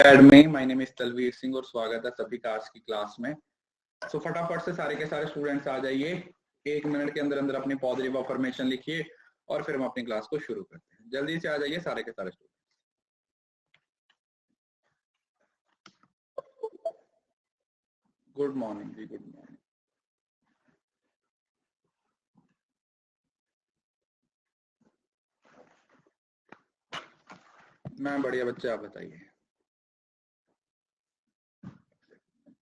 एडमी, my name is Talveer Singh और स्वागत है सभी का आज की क्लास में। सो फटाफट से सारे के सारे स्टूडेंट्स आ जाइए। 1 मिनट के अंदर अंदर अपनी पॉजिटिव अफर्मेशन लिखिए और फिर हम अपनी क्लास को शुरू करते हैं। जल्दी से आ जाइए सारे के सारे स्टूडेंट्स। गुड मॉर्निंग जी, गुड मॉर्निंग। मैं बढ़िया बच्चे, आप बताइए।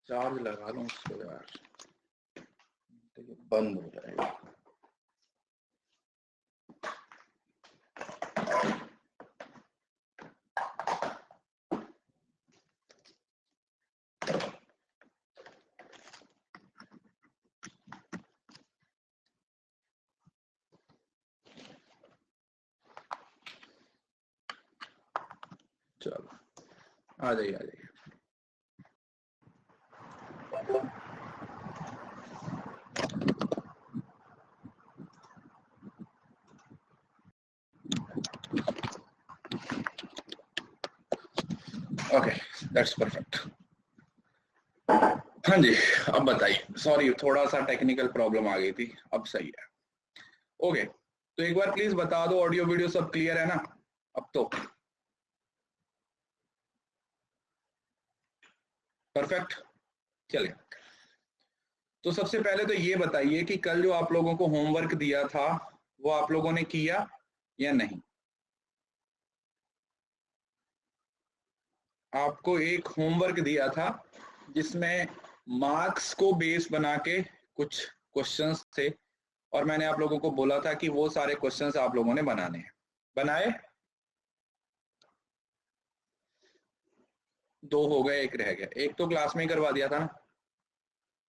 चार्ज लगा लूं इसको यार, बंद हो जाएगा। चलो आ जाइए, आ जाइए। Okay, that's perfect. हाँ जी, अब बताइए। सॉरी, थोड़ा सा टेक्निकल प्रॉब्लम आ गई थी, अब सही है। ओके, तो एक बार प्लीज बता दो ऑडियो वीडियो सब क्लियर है ना अब तो? परफेक्ट। चलिए, तो सबसे पहले तो ये बताइए कि कल जो आप लोगों को होमवर्क दिया था वो आप लोगों ने किया या नहीं? आपको एक होमवर्क दिया था जिसमें मार्क्स को बेस बना के कुछ क्वेश्चंस थे और मैंने आप लोगों को बोला था कि वो सारे क्वेश्चंस आप लोगों ने बनाने हैं। बनाए? 2 हो गए, 1 रह गया। एक तो क्लास में ही करवा दिया था ना।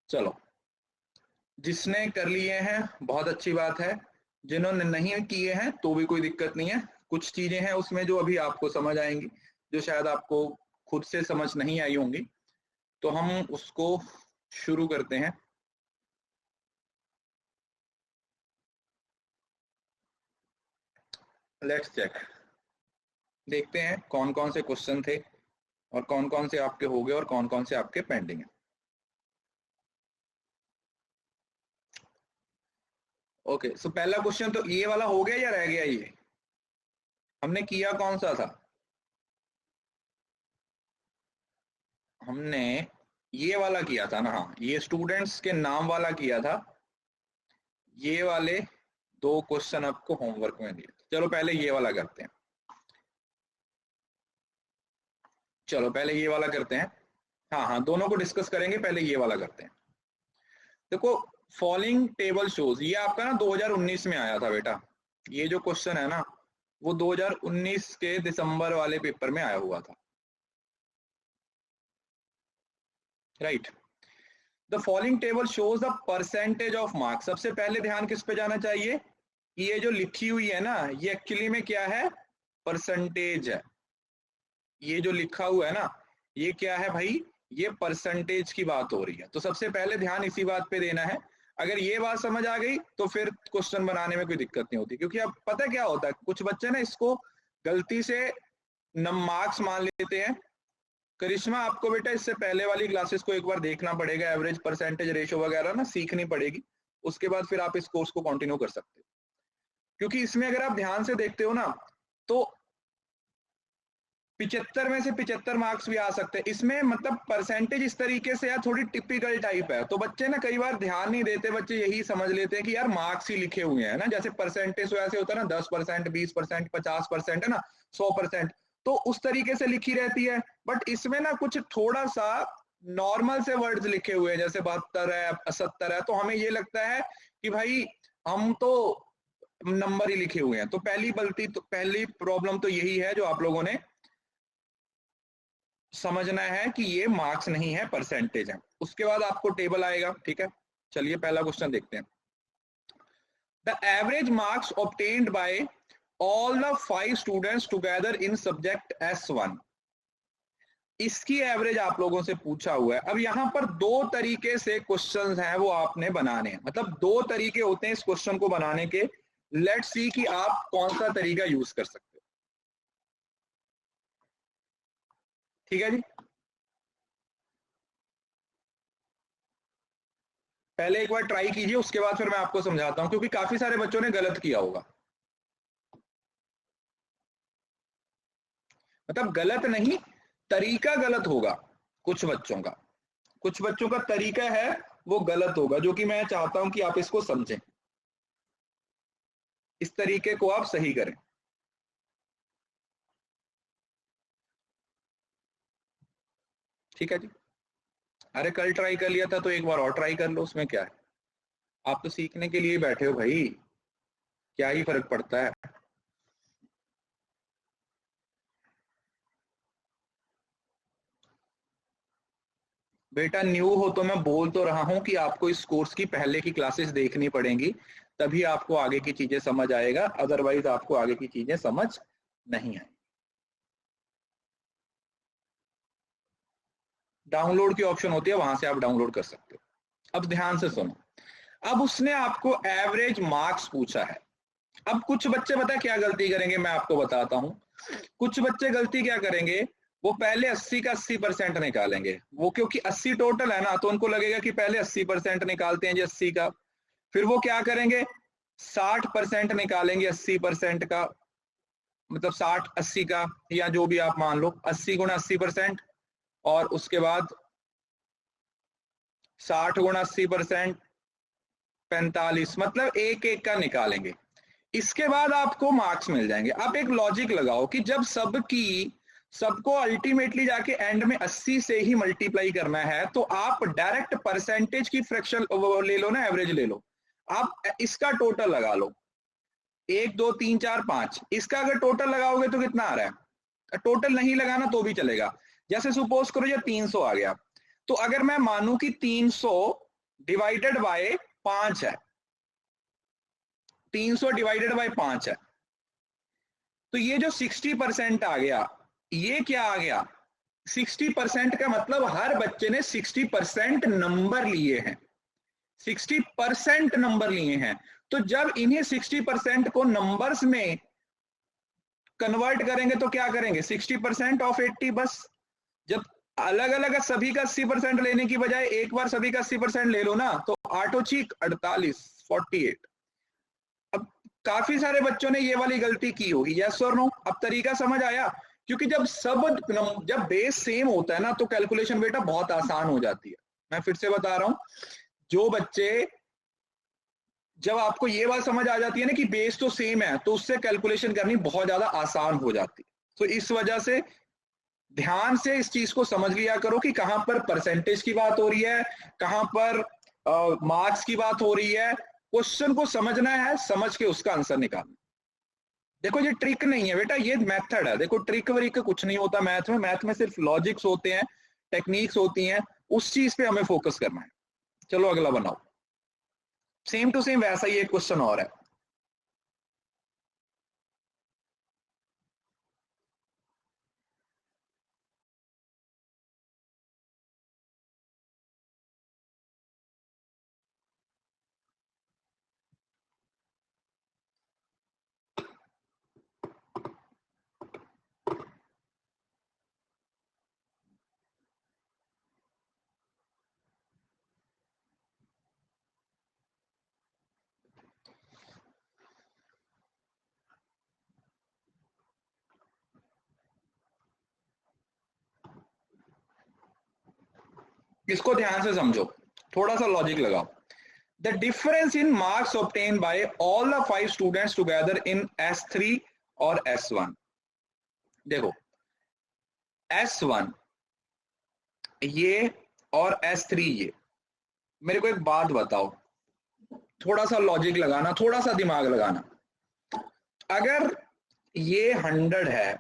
चलो, जिसने कर लिए हैं बहुत अच्छी बात है, जिन्होंने नहीं किए हैं तो भी कोई दिक्कत नहीं है। कुछ चीजें हैं उसमें जो अभी आपको समझ आएंगी, जो शायद आपको खुद से समझ नहीं आई होंगी, तो हम उसको शुरू करते हैं। लेट्स चेक, देखते हैं कौन कौन से क्वेश्चन थे और कौन कौन से आपके हो गए और कौन कौन से आपके पेंडिंग है। ओके, सो पहला क्वेश्चन तो ये वाला हो गया या रह गया? ये हमने किया कौन सा था? हमने ये वाला किया था ना। हाँ, ये स्टूडेंट्स के नाम वाला किया था। ये वाले 2 क्वेश्चन आपको होमवर्क में दिए। चलो पहले ये वाला करते हैं। चलो पहले ये वाला करते हैं। हाँ हाँ, दोनों को डिस्कस करेंगे, पहले ये वाला करते हैं। देखो, फॉलोइंग टेबल शोज, ये आपका ना 2019 में आया था बेटा। ये जो क्वेश्चन है ना वो 2019 के दिसंबर वाले पेपर में आया हुआ था, right? The following table shows the percentage of marks. सबसे पहले ध्यान किस पे जाना चाहिए? ये जो लिखी हुई है ना, ये एक्चुअली में क्या है? परसेंटेज है। ये जो लिखा हुआ है ना, ये क्या है भाई? ये परसेंटेज की बात हो रही है। तो सबसे पहले ध्यान इसी बात पे देना है। अगर ये बात समझ आ गई तो फिर क्वेश्चन बनाने में कोई दिक्कत नहीं होती, क्योंकि अब पता क्या होता है, कुछ बच्चे ना इसको गलती से मार्क्स मान लेते हैं। करिश्मा, आपको बेटा इससे पहले वाली क्लासेस को एक बार देखना पड़ेगा, एवरेज परसेंटेज रेशो वगैरह ना सीखनी पड़ेगी, उसके बाद फिर आप इस कोर्स को कंटिन्यू कर सकते हो। क्योंकि इसमें अगर आप ध्यान से देखते हो ना तो 75 में से 75 मार्क्स भी आ सकते हैं इसमें। मतलब परसेंटेज इस तरीके से है, थोड़ी टिपिकल टाइप है। तो बच्चे ना कई बार ध्यान नहीं देते, बच्चे यही समझ लेते हैं कि यार मार्क्स ही लिखे हुए हैं ना। जैसे परसेंटेज वैसे होता है ना, 10%, 20%, 50% है ना, 100%, तो उस तरीके से लिखी रहती है। बट इसमें ना कुछ थोड़ा सा नॉर्मल से वर्ड्स लिखे हुए हैं, जैसे 72 है, 70 है, तो हमें ये लगता है कि भाई हम तो नंबर ही लिखे हुए हैं। तो पहली प्रॉब्लम तो यही है जो आप लोगों ने समझना है कि ये मार्क्स नहीं है, परसेंटेज है। उसके बाद आपको टेबल आएगा, ठीक है? चलिए पहला क्वेश्चन देखते हैं। The average marks obtained bye all the 5 students together in subject S1। इसकी एवरेज आप लोगों से पूछा हुआ है। अब यहां पर 2 तरीके से क्वेश्चंस हैं वो आपने बनाने हैं। मतलब 2 तरीके होते हैं इस क्वेश्चन को बनाने के। लेट्स सी कि आप कौन सा तरीका यूज कर सकते हो। ठीक है जी, पहले एक बार ट्राई कीजिए, उसके बाद फिर मैं आपको समझाता हूं, क्योंकि काफी सारे बच्चों ने गलत किया होगा। मतलब गलत नहीं, तरीका गलत होगा कुछ बच्चों का, कुछ बच्चों का तरीका है वो गलत होगा, जो कि मैं चाहता हूं कि आप इसको समझें, इस तरीके को आप सही करें। ठीक है जी, अरे कल ट्राई कर लिया था तो एक बार और ट्राई कर लो, उसमें क्या है, आप तो सीखने के लिए बैठे हो भाई, क्या ही फर्क पड़ता है। बेटा न्यू हो तो मैं बोल तो रहा हूं कि आपको इस कोर्स की पहले की क्लासेस देखनी पड़ेंगी, तभी आपको आगे की चीजें समझ आएगा, अदरवाइज आपको आगे की चीजें समझ नहीं आए। डाउनलोड की ऑप्शन होती है, वहां से आप डाउनलोड कर सकते हो। अब ध्यान से सुनो, अब उसने आपको एवरेज मार्क्स पूछा है। अब कुछ बच्चे पता है क्या गलती करेंगे, मैं आपको बताता हूं। कुछ बच्चे गलती क्या करेंगे, वो पहले 80 का 80% निकालेंगे, वो क्योंकि 80 टोटल है ना, तो उनको लगेगा कि पहले 80% निकालते हैं जी 80 का। फिर वो क्या करेंगे, 60% निकालेंगे 80% का, मतलब 60 80 का, या जो भी आप मान लो 80 गुणा 80%, और उसके बाद 60 गुणा 80%, 45, मतलब एक एक का निकालेंगे। इसके बाद आपको मार्क्स मिल जाएंगे। अब एक लॉजिक लगाओ कि जब सबको अल्टीमेटली जाके एंड में 80 से ही मल्टीप्लाई करना है, तो आप डायरेक्ट परसेंटेज की फ्रैक्शन ले लो ना, एवरेज ले लो, आप इसका टोटल लगा लो, 1 2 3 4 5, इसका अगर टोटल लगाओगे तो कितना आ रहा है, टोटल नहीं लगाना तो भी चलेगा। जैसे सपोज करो ये 300 आ गया, तो अगर मैं मानूं कि 300 डिवाइडेड बाय 5 है, 300 डिवाइडेड बाय 5 है, तो ये जो 60% आ गया, ये क्या आ गया, 60% का मतलब हर बच्चे ने 60% नंबर लिए हैं, 60% नंबर लिए हैं। तो जब इन्हें 60% को नंबर्स में कन्वर्ट करेंगे तो क्या करेंगे, 60% ऑफ 80 बस। जब अलग अलग सभी का 80% लेने की बजाय एक बार सभी का 80% ले लो ना, तो आठो चीक 48, 48। अब काफी सारे बच्चों ने ये वाली गलती की होगी, यस और नो। अब तरीका समझ आया, क्योंकि जब बेस सेम होता है ना, तो कैलकुलेशन बेटा बहुत आसान हो जाती है। मैं फिर से बता रहा हूं, जो बच्चे, जब आपको ये बात समझ आ जाती है ना कि बेस तो सेम है, तो उससे कैलकुलेशन करनी बहुत ज्यादा आसान हो जाती है। तो इस वजह से ध्यान से इस चीज को समझ लिया करो कि कहां पर परसेंटेज की बात हो रही है, कहां पर मार्क्स की बात हो रही है। क्वेश्चन को समझना है, समझ के उसका आंसर निकालना। देखो ये ट्रिक नहीं है बेटा, ये मेथड है। देखो ट्रिक वरिक कुछ नहीं होता मैथ में सिर्फ लॉजिक्स होते हैं, टेक्निक्स होती हैं, उस चीज पे हमें फोकस करना है। चलो अगला बनाओ, सेम टू सेम वैसा ही एक क्वेश्चन और है। इसको ध्यान से समझो, थोड़ा सा लॉजिक लगाओ। The difference in marks obtain bye all the 5 students together in S3 और S1। देखो S1 ये और S3 ये, मेरे को एक बात बताओ, थोड़ा सा लॉजिक लगाना, थोड़ा सा दिमाग लगाना। अगर ये 100 है,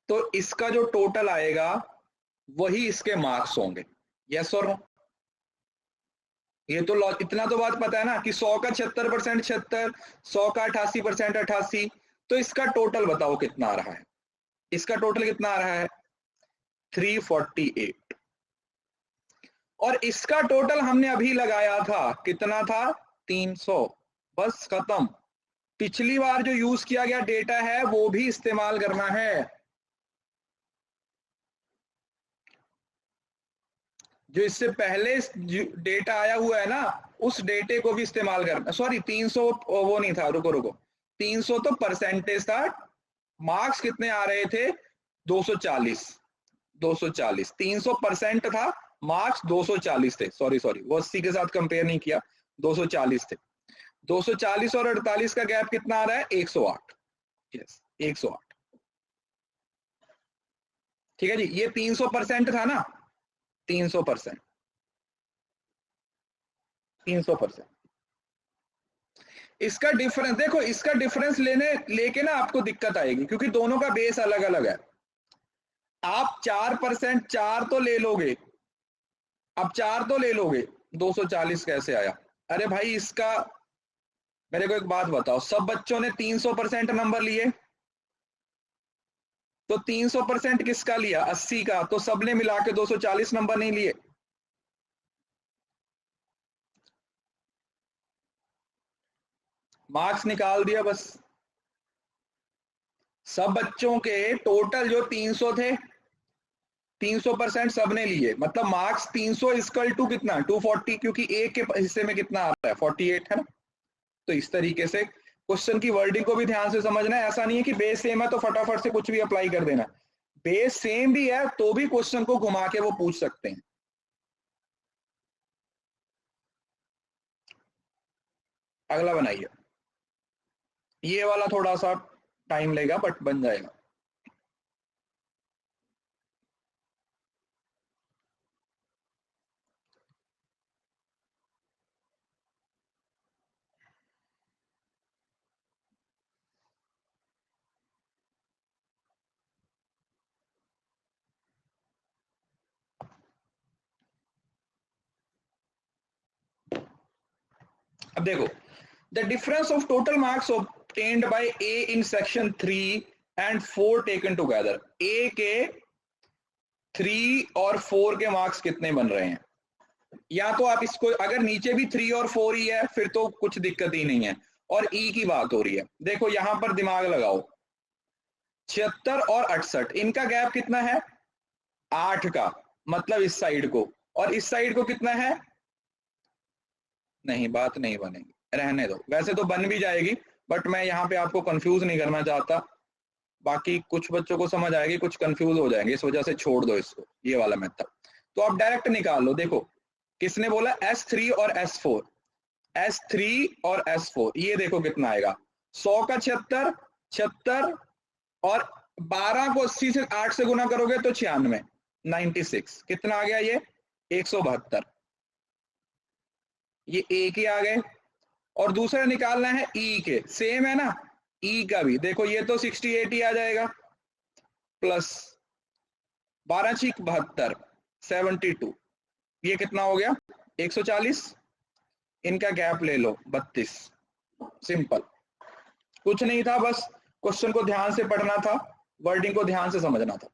तो इसका जो टोटल आएगा वही इसके मार्क्स होंगे, यस और नो। ये तो इतना तो बात पता है ना कि 100 का 76% 76, 100 का 88% 88, तो इसका टोटल बताओ कितना आ रहा है, इसका टोटल कितना आ रहा है 348। और इसका टोटल हमने अभी लगाया था, कितना था 300, बस खत्म। पिछली बार जो यूज किया गया डेटा है वो भी इस्तेमाल करना है। जो इससे पहले डेटा आया हुआ है ना, उस डेटे को भी इस्तेमाल करना। सॉरी 300 वो नहीं था, रुको रुको, 300 तो परसेंटेज था, मार्क्स कितने आ रहे थे? 240। 300% था, मार्क्स 240 थे। सॉरी वो 80 के साथ कंपेयर नहीं किया, 240 थे। 240 और 48 का गैप कितना आ रहा है? 108। यस 108। ठीक है जी, ये 300% था ना, 300%। इसका डिफरेंस देखो, इसका डिफरेंस लेके ना आपको दिक्कत आएगी, क्योंकि दोनों का बेस अलग अलग है। आप 4%, 4 तो ले लोगे, अब 4 तो ले लोगे, 240 कैसे आया? अरे भाई इसका, मेरे को एक बात बताओ, सब बच्चों ने 300% नंबर लिए, तो 300% किसका लिया? 80 का, तो सबने मिला के 240 नंबर नहीं लिए। मार्क्स निकाल दिया बस। सब बच्चों के टोटल जो 300 थे, 300% सबने लिए, मतलब मार्क्स 300 इक्वल टू कितना? 240, क्योंकि एक के हिस्से में कितना आ रहा है? 48 है ना। तो इस तरीके से क्वेश्चन की वर्डिंग को भी ध्यान से समझना है। ऐसा नहीं है कि बेस सेम है तो फटाफट से कुछ भी अप्लाई कर देना। बेस सेम भी है तो भी क्वेश्चन को घुमा के वो पूछ सकते हैं। अगला बनाइए, ये वाला थोड़ा सा टाइम लेगा बट बन जाएगा। अब देखो, the difference of total marks obtained by A in section 3 and 4 taken together। A के 3 और 4 के मार्क्स कितने बन रहे हैं? या तो आप इसको, अगर नीचे भी 3 और 4 ही है फिर तो कुछ दिक्कत ही नहीं है, और ई की बात हो रही है। देखो यहां पर दिमाग लगाओ, 76 और 68, इनका गैप कितना है? 8 का, मतलब इस साइड को, और इस साइड को कितना है? नहीं, बात नहीं बनेगी, रहने दो। वैसे तो बन भी जाएगी बट मैं यहाँ पे आपको कंफ्यूज नहीं करना चाहता। बाकी कुछ बच्चों को समझ आएगी, कुछ कंफ्यूज हो जाएंगे, इस वजह से छोड़ दो इसको, ये वाला मेथड। तो आप डायरेक्ट निकाल लो। देखो किसने बोला? S3 और S4, S3 और S4, ये देखो कितना आएगा। 100 का 76, 76 और 12 को 80 से 8 से गुना करोगे तो 96, 96 कितना आ गया? ये 172। ये एक ही आ गए। और दूसरा निकालना है ई के, सेम है ना, ई का भी देखो, ये तो 68 ही आ जाएगा, प्लस 12 6 72, 72, ये कितना हो गया? 140। इनका गैप ले लो 32। सिंपल, कुछ नहीं था, बस क्वेश्चन को ध्यान से पढ़ना था, वर्डिंग को ध्यान से समझना था।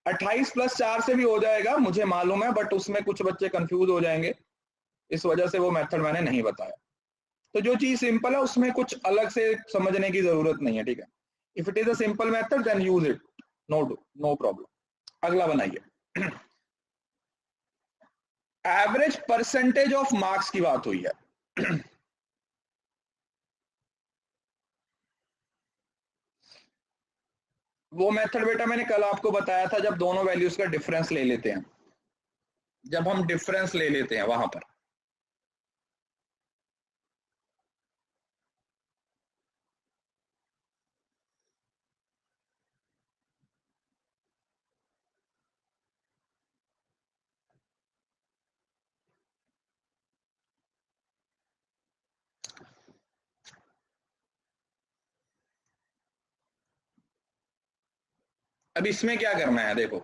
28 + 4 से भी हो जाएगा, मुझे मालूम है, बट उसमें कुछ बच्चे कंफ्यूज हो जाएंगे, इस वजह से वो मेथड मैंने नहीं बताया। तो जो चीज सिंपल है उसमें कुछ अलग से समझने की जरूरत नहीं है, ठीक है। If it is a simple method then use it, no problem. अगला बनाइए, एवरेज परसेंटेज ऑफ मार्क्स की बात हुई है। वो मेथड बेटा मैंने कल आपको बताया था, जब दोनों वैल्यूज का डिफरेंस ले लेते हैं, जब हम डिफरेंस ले लेते हैं वहां पर। अब इसमें क्या करना है, देखो,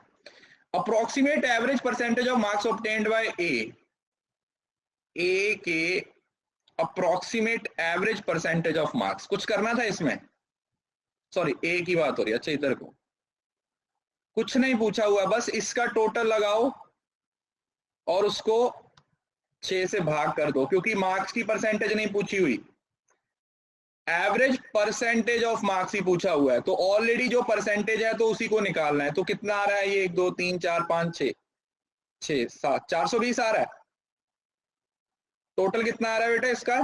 approximate average percentage of marks obtained by A के approximate average percentage of marks, कुछ करना था इसमें। सॉरी, ए की बात हो रही है, अच्छा इधर को कुछ नहीं पूछा हुआ, बस इसका टोटल लगाओ और उसको 6 से भाग कर दो, क्योंकि मार्क्स की परसेंटेज नहीं पूछी हुई, एवरेज परसेंटेज ऑफ मार्क्स ही पूछा हुआ है। तो ऑलरेडी जो परसेंटेज है तो उसी को निकालना है। तो कितना आ रहा है ये? 1 2 3 4 5 6, 6 7 420 आ रहा है। टोटल कितना आ रहा है बेटा इसका?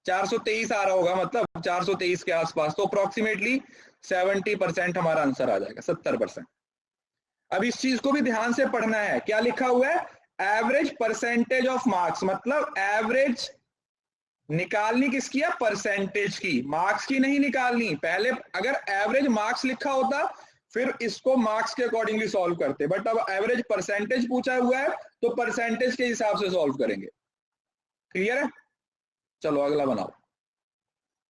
423 आ रहा होगा, मतलब 423 के आसपास। तो अप्रोक्सीमेटली 70% हमारा आंसर आ जाएगा, 70%। अब इस चीज को भी ध्यान से पढ़ना है, क्या लिखा हुआ है? एवरेज परसेंटेज ऑफ मार्क्स, मतलब एवरेज निकालनी किसकी है? परसेंटेज की, मार्क्स की नहीं निकालनी। पहले अगर एवरेज मार्क्स लिखा होता फिर इसको मार्क्स के अकॉर्डिंगली सॉल्व करते, बट अब एवरेज परसेंटेज पूछा हुआ है तो परसेंटेज के हिसाब से सॉल्व करेंगे। क्लियर है? चलो अगला बनाओ,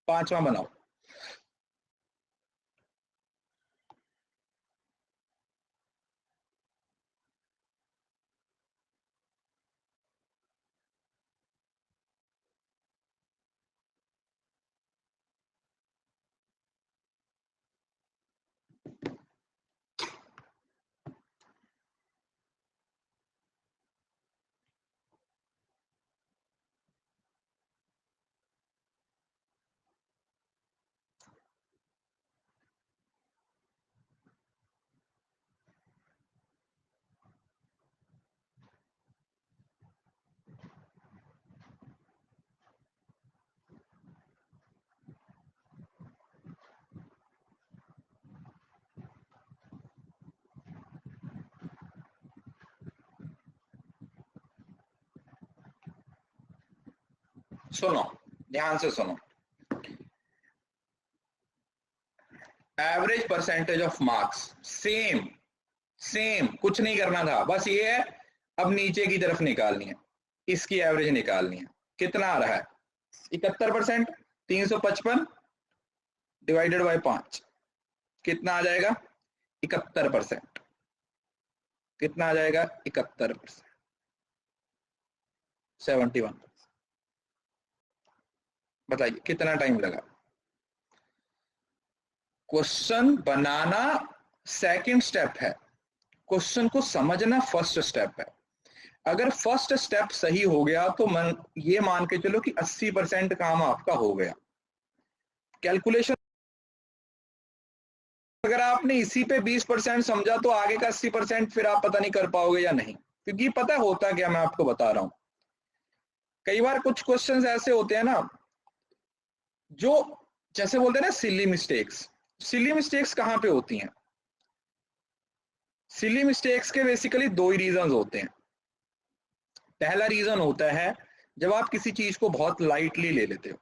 पांचवा बनाओ। सुनो, ध्यान से सुनो। Average percentage of marks, same same, कुछ नहीं करना था, बस ये है अब नीचे की तरफ निकालनी है, इसकी एवरेज निकालनी है। कितना आ रहा है? 71%। 355 डिवाइडेड बाय 5 कितना आ जाएगा? 71%। कितना आ जाएगा? 71%, 71। बताइए कितना टाइम लगा? क्वेश्चन बनाना सेकंड स्टेप है, क्वेश्चन को समझना फर्स्ट स्टेप है। अगर फर्स्ट स्टेप सही हो गया तो ये मान के चलो कि 80% काम आपका हो गया। कैलकुलेशन अगर आपने इसी पे 20% समझा तो आगे का 80% फिर आप पता नहीं कर पाओगे या नहीं, क्योंकि पता होता क्या, मैं आपको बता रहा हूं। कई बार कुछ क्वेश्चंस ऐसे होते हैं ना जो, जैसे बोलते हैं ना सिली मिस्टेक्स। सिली मिस्टेक्स कहां पे होती हैं? सिली मिस्टेक्स के बेसिकली दो ही रीजन होते हैं। पहला रीजन होता है जब आप किसी चीज को बहुत लाइटली ले लेते हो,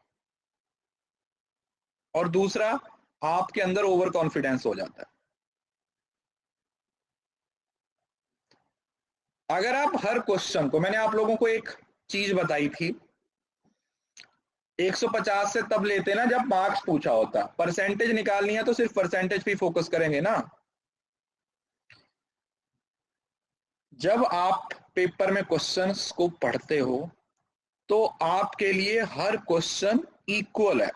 और दूसरा आपके अंदर ओवर कॉन्फिडेंस हो जाता है। अगर आप हर क्वेश्चन को, मैंने आप लोगों को एक चीज बताई थी, 150 से तब लेते ना जब मार्क्स पूछा होता, परसेंटेज निकालनी है तो सिर्फ परसेंटेज पे फोकस करेंगे ना। जब आप पेपर में क्वेश्चंस को पढ़ते हो तो आपके लिए हर क्वेश्चन इक्वल है,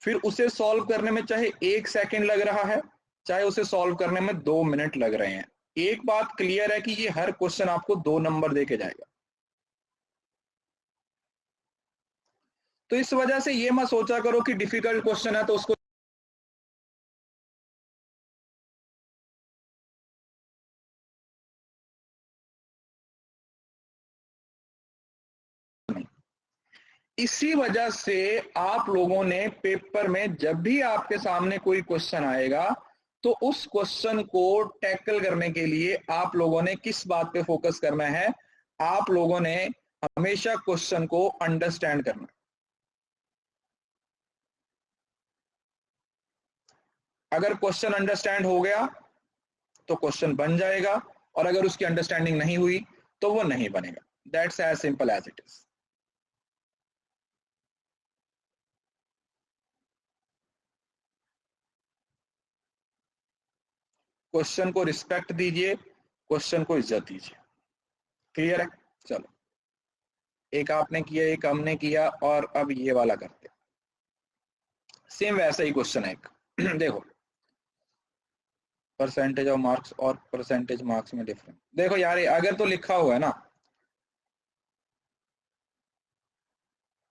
फिर उसे सॉल्व करने में चाहे 1 सेकंड लग रहा है, चाहे उसे सॉल्व करने में 2 मिनट लग रहे हैं, एक बात क्लियर है कि ये हर क्वेश्चन आपको 2 नंबर देके जाएगा। तो इस वजह से ये मत सोचा करो कि डिफिकल्ट क्वेश्चन है तो उसको नहीं। इसी वजह से आप लोगों ने पेपर में जब भी आपके सामने कोई क्वेश्चन आएगा तो उस क्वेश्चन को टैकल करने के लिए आप लोगों ने किस बात पे फोकस करना है? आप लोगों ने हमेशा क्वेश्चन को अंडरस्टैंड करना। अगर क्वेश्चन अंडरस्टैंड हो गया तो क्वेश्चन बन जाएगा, और अगर उसकी अंडरस्टैंडिंग नहीं हुई तो वो नहीं बनेगा। That's as simple as it is. Question को रिस्पेक्ट दीजिए, क्वेश्चन को इज्जत दीजिए। क्लियर है? चलो, एक आपने किया, एक हमने किया, और अब ये वाला करते हैं। सेम वैसा ही क्वेश्चन है एक देखो, परसेंटेज ऑफ मार्क्स और परसेंटेज मार्क्स में डिफरेंस। देखो यार, अगर तो लिखा हुआ है ना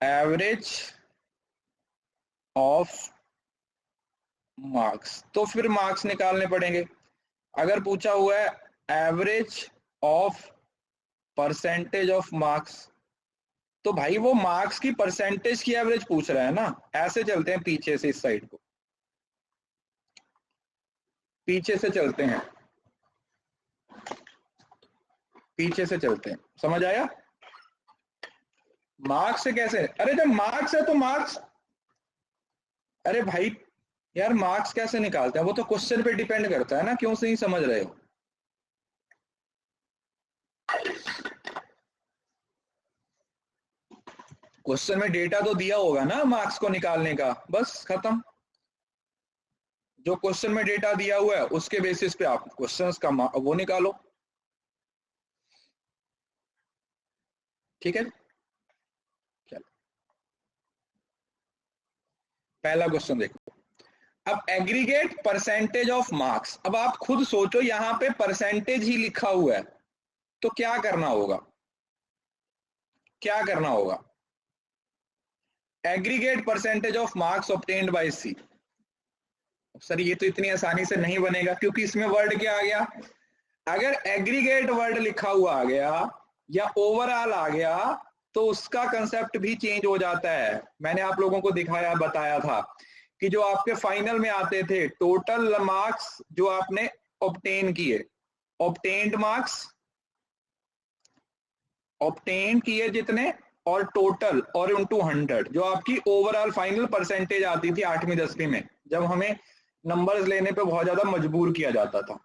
एवरेज ऑफ मार्क्स, तो फिर मार्क्स निकालने पड़ेंगे। अगर पूछा हुआ है average of percentage of marks, तो भाई वो मार्क्स की परसेंटेज की एवरेज पूछ रहा है ना। ऐसे चलते हैं पीछे से, इस साइड को पीछे से चलते हैं, पीछे से चलते हैं, समझ आया? मार्क्स से कैसे, अरे जब मार्क्स है तो मार्क्स, अरे भाई यार मार्क्स कैसे निकालते हैं, वो तो क्वेश्चन पे डिपेंड करता है ना, क्यों से नहीं समझ रहे हो? क्वेश्चन में डेटा तो दिया होगा ना मार्क्स को निकालने का, बस खत्म। जो क्वेश्चन में डेटा दिया हुआ है उसके बेसिस पे आप क्वेश्चंस का वो निकालो, ठीक है? चलो पहला क्वेश्चन देखो। अब एग्रीगेट परसेंटेज ऑफ मार्क्स, अब आप खुद सोचो यहां पे परसेंटेज ही लिखा हुआ है, तो क्या करना होगा, क्या करना होगा? Aggregate percentage of marks obtained by C. Sir ये तो इतनी आसानी से नहीं बनेगा, क्योंकि इसमें वर्ड क्या आ गया, अगर एग्रीगेट वर्ड लिखा हुआ आ गया या ओवरऑल आ गया तो उसका कंसेप्ट भी चेंज हो जाता है। मैंने आप लोगों को दिखाया, बताया था कि जो आपके फाइनल में आते थे टोटल मार्क्स जो आपने ऑब्टेन किए, ऑब्टेन्ड मार्क्स, ऑब्टेन किए जितने, और टोटल और इनटू 100, जो आपकी ओवरऑल फाइनल परसेंटेज आती थी 8वीं 10वीं में, जब हमें नंबर्स लेने पे बहुत ज्यादा मजबूर किया जाता था।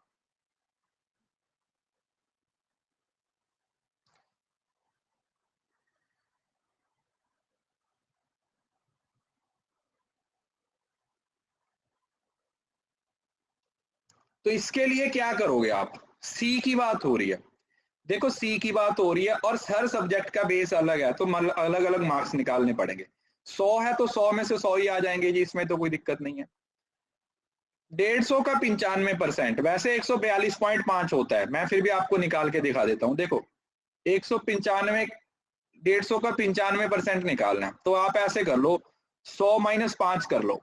तो इसके लिए क्या करोगे आप, सी की बात हो रही है, देखो सी की बात हो रही है और हर सब्जेक्ट का बेस अलग है, तो अलग अलग मार्क्स निकालने पड़ेंगे। 100 है तो 100 में से 100 ही आ जाएंगे जी, इसमें तो कोई दिक्कत नहीं है। 150 का 95%, वैसे 142.5 होता है, मैं फिर भी आपको निकाल के दिखा देता हूँ। देखो 195, 150 का 95% निकालना है, तो आप ऐसे कर लो, 100 माइनस 5 कर लो,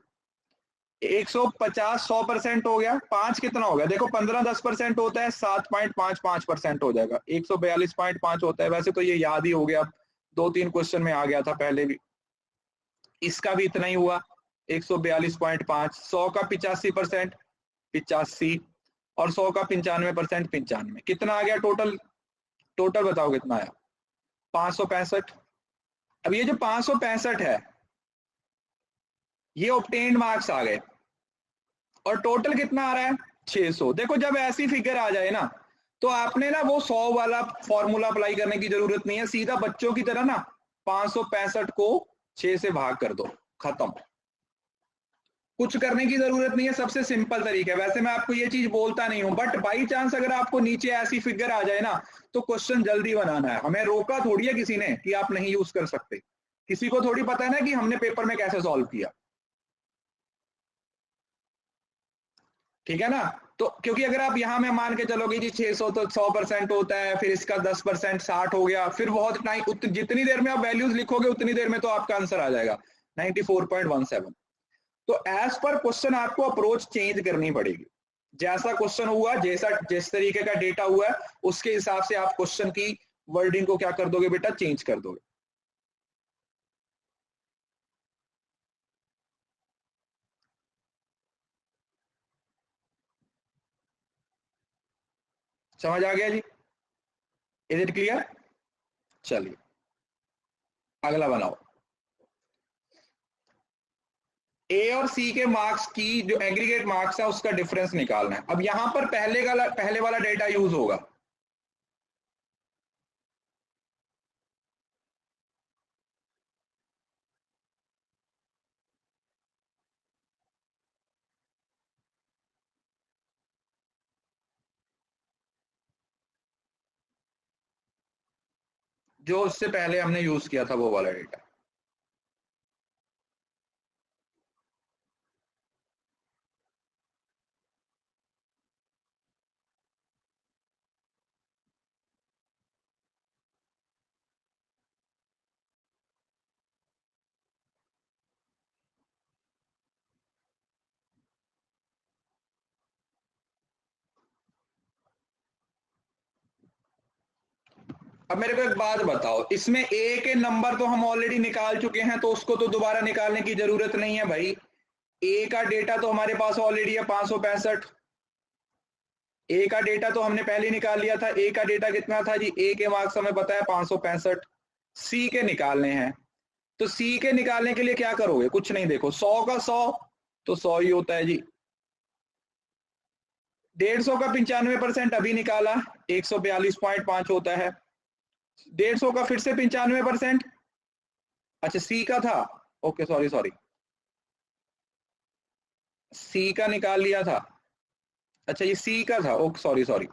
150 100% हो गया, 5 कितना हो गया, देखो 15 10% होता है, 7.55% हो जाएगा, 142.5 होता है, वैसे तो ये याद ही हो गया, 2-3 क्वेश्चन में आ गया था पहले भी। इसका भी इतना ही हुआ, 142.5, 100 का 85%, 85, और 100 का 95%, 95, कितना आ गया टोटल, टोटल बताओ कितना आया, 565। अब ये जो 565 है ये ऑब्टेन्ड मार्क्स आ गए, और टोटल कितना आ रहा है 600। देखो जब ऐसी फिगर आ जाए ना, तो आपने ना वो 100 वाला फॉर्मूला अप्लाई करने की जरूरत नहीं है, सीधा बच्चों की तरह ना 565 को 6 से भाग कर दो, खत्म। कुछ करने की जरूरत नहीं है, सबसे सिंपल तरीका है। वैसे मैं आपको ये चीज बोलता नहीं हूं, बट बाई चांस अगर आपको नीचे ऐसी फिगर आ जाए ना, तो क्वेश्चन जल्दी बनाना है, हमें रोका थोड़ी है किसी ने कि आप नहीं यूज कर सकते, किसी को थोड़ी पता है ना कि हमने पेपर में कैसे सॉल्व किया, ठीक है ना? तो क्योंकि अगर आप यहां में मान के चलोगे जी 600 तो 100% होता है, फिर इसका 10% 60 हो गया, फिर बहुत टाइम, जितनी देर में आप वैल्यूज लिखोगे उतनी देर में तो आपका आंसर आ जाएगा 94.17। तो एज पर क्वेश्चन आपको अप्रोच चेंज करनी पड़ेगी, जैसा क्वेश्चन हुआ, जैसा जिस तरीके का डेटा हुआ है उसके हिसाब से आप क्वेश्चन की वर्डिंग को क्या कर दोगे बेटा, चेंज कर दोगे। समझ आ गया जी? Is it clear? चलिए अगला बनाओ। ए और सी के मार्क्स की जो एग्रीगेट मार्क्स है उसका डिफरेंस निकालना है। अब यहां पर पहले वाला डेटा यूज होगा, जो उससे पहले हमने यूज किया था वो वाला डेटा। अब मेरे को एक बात बताओ, इसमें ए के नंबर तो हम ऑलरेडी निकाल चुके हैं, तो उसको तो दोबारा निकालने की जरूरत नहीं है भाई। ए का डेटा तो हमारे पास ऑलरेडी है 565। ए का डेटा तो हमने पहले निकाल लिया था। ए का डेटा कितना था जी? ए के मार्क्स हमें पता है 565। सी के निकालने हैं, तो सी के निकालने के लिए क्या करोगे? कुछ नहीं, देखो 100 का 100 तो 100 ही होता है जी। 150 का 95% अभी निकाला, 142.5 होता है। 150 का फिर से 95%, अच्छा सी का था, ओके सॉरी सॉरी, सी का निकाल लिया था। अच्छा ये सी का था, ओके सॉरी सॉरी,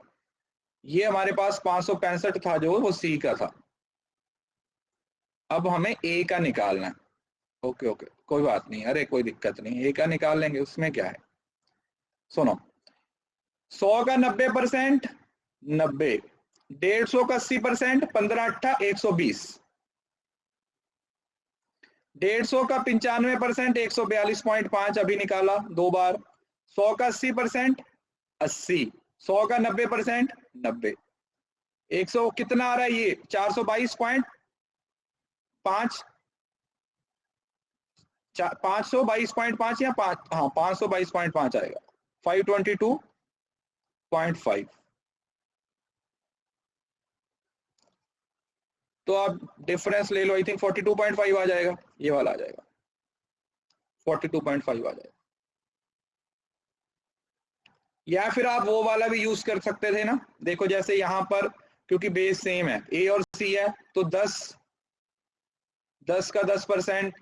ये हमारे पास 565 था जो, वो सी का था। अब हमें ए का निकालना है। ओके ओके कोई बात नहीं, अरे कोई दिक्कत नहीं, ए का निकाल लेंगे, उसमें क्या है। सुनो, 100 का 90% 90, 150 का 80%, 15 8 120, 150 का 95% 142.5 अभी निकाला 2 बार। 100 का 80% 80, 100 का 90% 90, 100 कितना आ रहा है ये? 422.5, 522.5 या 5, हाँ 522.5 आएगा, 522.5। तो आप डिफरेंस ले लो, आई थिंक 42.5 आ जाएगा, ये वाला आ जाएगा, 42.5 आ जाएगा। या फिर आप वो वाला भी यूज कर सकते थे ना, देखो जैसे यहां पर क्योंकि बेस सेम है, ए और सी है, तो 10 का 10%,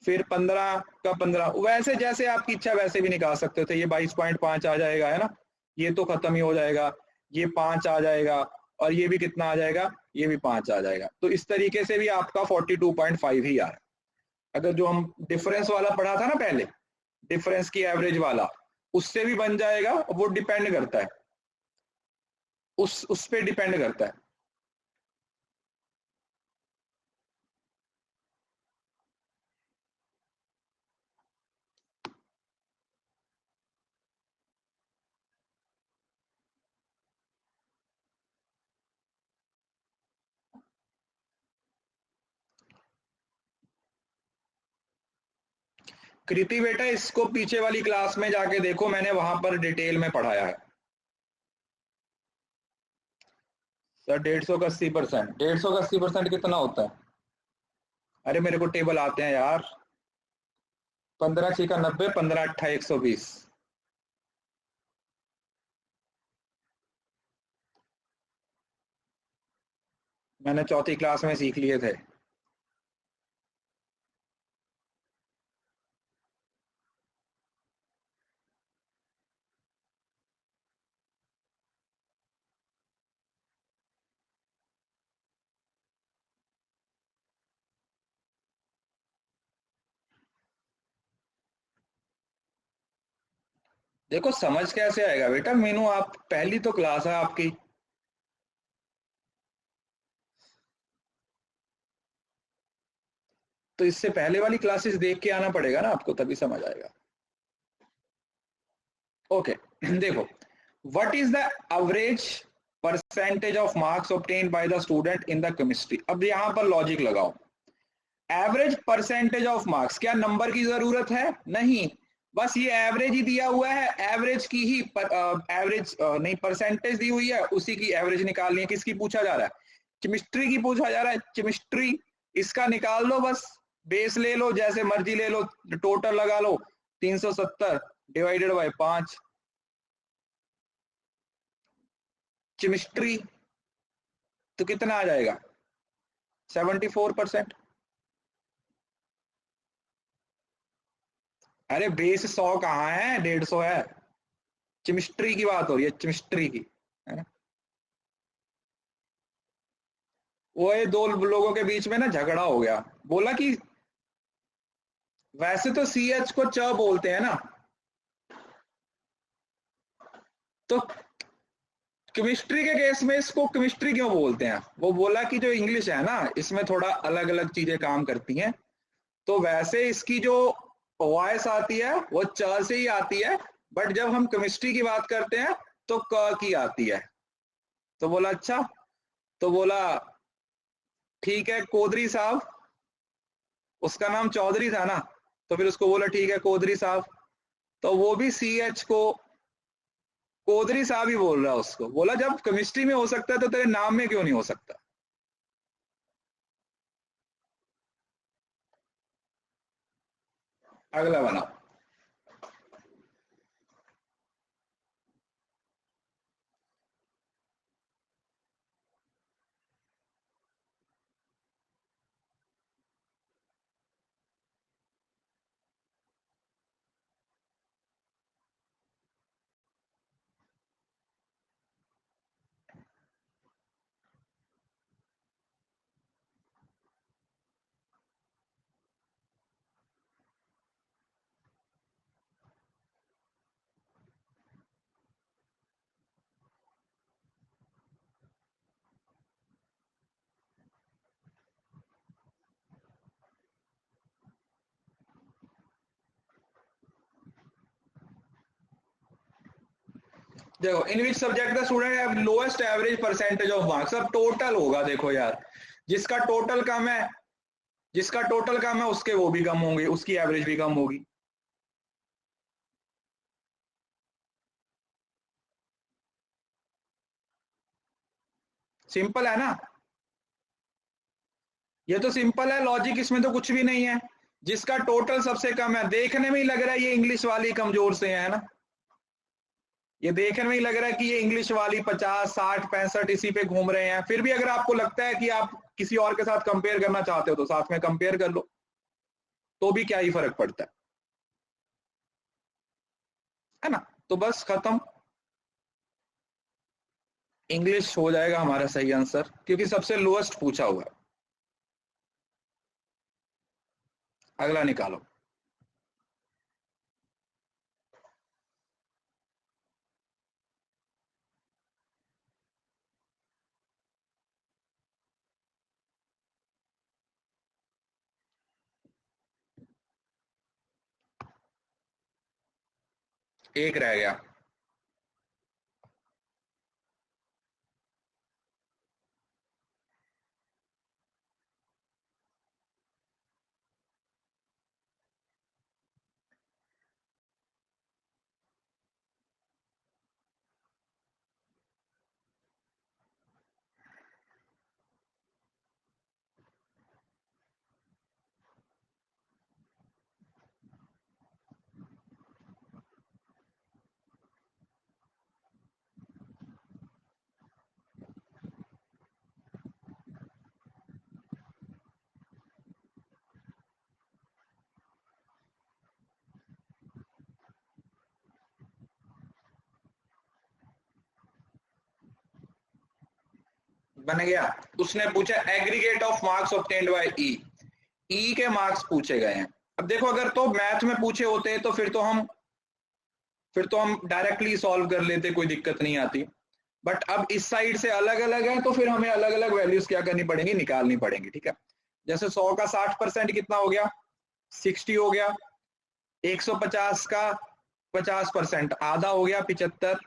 फिर 15 का 15, वैसे जैसे आपकी इच्छा वैसे भी निकाल सकते थे। ये 22.5 आ जाएगा, है ना, ये तो खत्म ही हो जाएगा, ये 5 आ जाएगा, और ये भी कितना आ जाएगा? ये भी 5 आ जाएगा। तो इस तरीके से भी आपका 42.5 ही आ रहा है। अगर जो हम डिफरेंस वाला पढ़ा था ना पहले, डिफरेंस की एवरेज वाला, उससे भी बन जाएगा। वो डिपेंड करता है, उस पे डिपेंड करता है। कृति बेटा, इसको पीछे वाली क्लास में जाके देखो, मैंने वहां पर डिटेल में पढ़ाया है। सर 150 का 80%, 150 का 80% कितना होता है? अरे मेरे को टेबल आते हैं यार, 15 6 का 90, 15 8 120। मैंने चौथी क्लास में सीख लिए थे। देखो समझ कैसे आएगा बेटा मीनू, आप पहली तो क्लास है आपकी, तो इससे पहले वाली क्लासेस देख के आना पड़ेगा ना आपको, तभी समझ आएगा। ओके देखो, what is the average percentage of marks obtained by the student in the chemistry. अब यहां पर लॉजिक लगाओ, एवरेज परसेंटेज ऑफ मार्क्स, क्या नंबर की जरूरत है? नहीं, बस ये एवरेज ही दिया हुआ है, एवरेज की ही एवरेज नहीं, परसेंटेज दी हुई है, उसी की एवरेज निकालनी है। किसकी पूछा जा रहा है? केमिस्ट्री की पूछा जा रहा है। केमिस्ट्री, इसका निकाल लो, बस बेस ले लो, जैसे मर्जी ले लो, टोटल लगा लो, 370 डिवाइडेड बाय 5। केमिस्ट्री तो कितना आ जाएगा? 74%। अरे बेस 100 कहाँ है, 150 है। केमिस्ट्री की बात हो रही है, केमिस्ट्री की, है ना। वो ये दो लोगों के बीच में ना झगड़ा हो गया, बोला कि वैसे तो CH को च बोलते हैं ना, तो केमिस्ट्री के केस में इसको केमिस्ट्री क्यों बोलते हैं? वो बोला कि जो इंग्लिश है ना, इसमें थोड़ा अलग अलग चीजें काम करती हैं, तो वैसे इसकी जो वॉइस आती है वो च से ही आती है, बट जब हम केमिस्ट्री की बात करते हैं तो क की आती है। तो बोला अच्छा, तो बोला ठीक है, कोदरी साहब, उसका नाम चौधरी था ना, तो फिर उसको बोला ठीक है कोदरी साहब, तो वो भी CH को कोदरी साहब ही बोल रहा, उसको बोला जब केमिस्ट्री में हो सकता है तो तेरे नाम में क्यों नहीं हो सकता। अगला बनाओ। देखो, in which subject the student have lowest average percentage of marks, अब टोटल होगा, देखो यार, जिसका टोटल कम है, जिसका टोटल कम है उसके वो भी कम होंगे, उसकी एवरेज भी कम होगी। सिंपल है ना, ये तो सिंपल है लॉजिक, इसमें तो कुछ भी नहीं है। जिसका टोटल सबसे कम है, देखने में ही लग रहा है ये इंग्लिश वाली कमजोर से है ना, ये देखने में ही लग रहा है कि ये इंग्लिश वाली 50, 60, 65 इसी पे घूम रहे हैं। फिर भी अगर आपको लगता है कि आप किसी और के साथ कंपेयर करना चाहते हो तो साथ में कंपेयर कर लो, तो भी क्या ही फर्क पड़ता है ना। तो बस खत्म, इंग्लिश हो जाएगा हमारा सही आंसर, क्योंकि सबसे लोएस्ट पूछा हुआ है। अगला निकालो। एक रह गया। बन गया। उसने पूछा aggregate of marks obtained by E, E के मार्क्स पूछे गए हैं। अब देखो, अगर तो मैथ में पूछे होते तो फिर तो हम डायरेक्टली सॉल्व कर लेते, कोई दिक्कत नहीं आती। बट अब इस साइड से अलग अलग है, तो फिर हमें अलग अलग वैल्यूज क्या करनी पड़ेंगी, निकालनी पड़ेंगी। ठीक है, जैसे 100 का 60% कितना हो गया, 60 हो गया। 150 का 50% आधा हो गया, 75।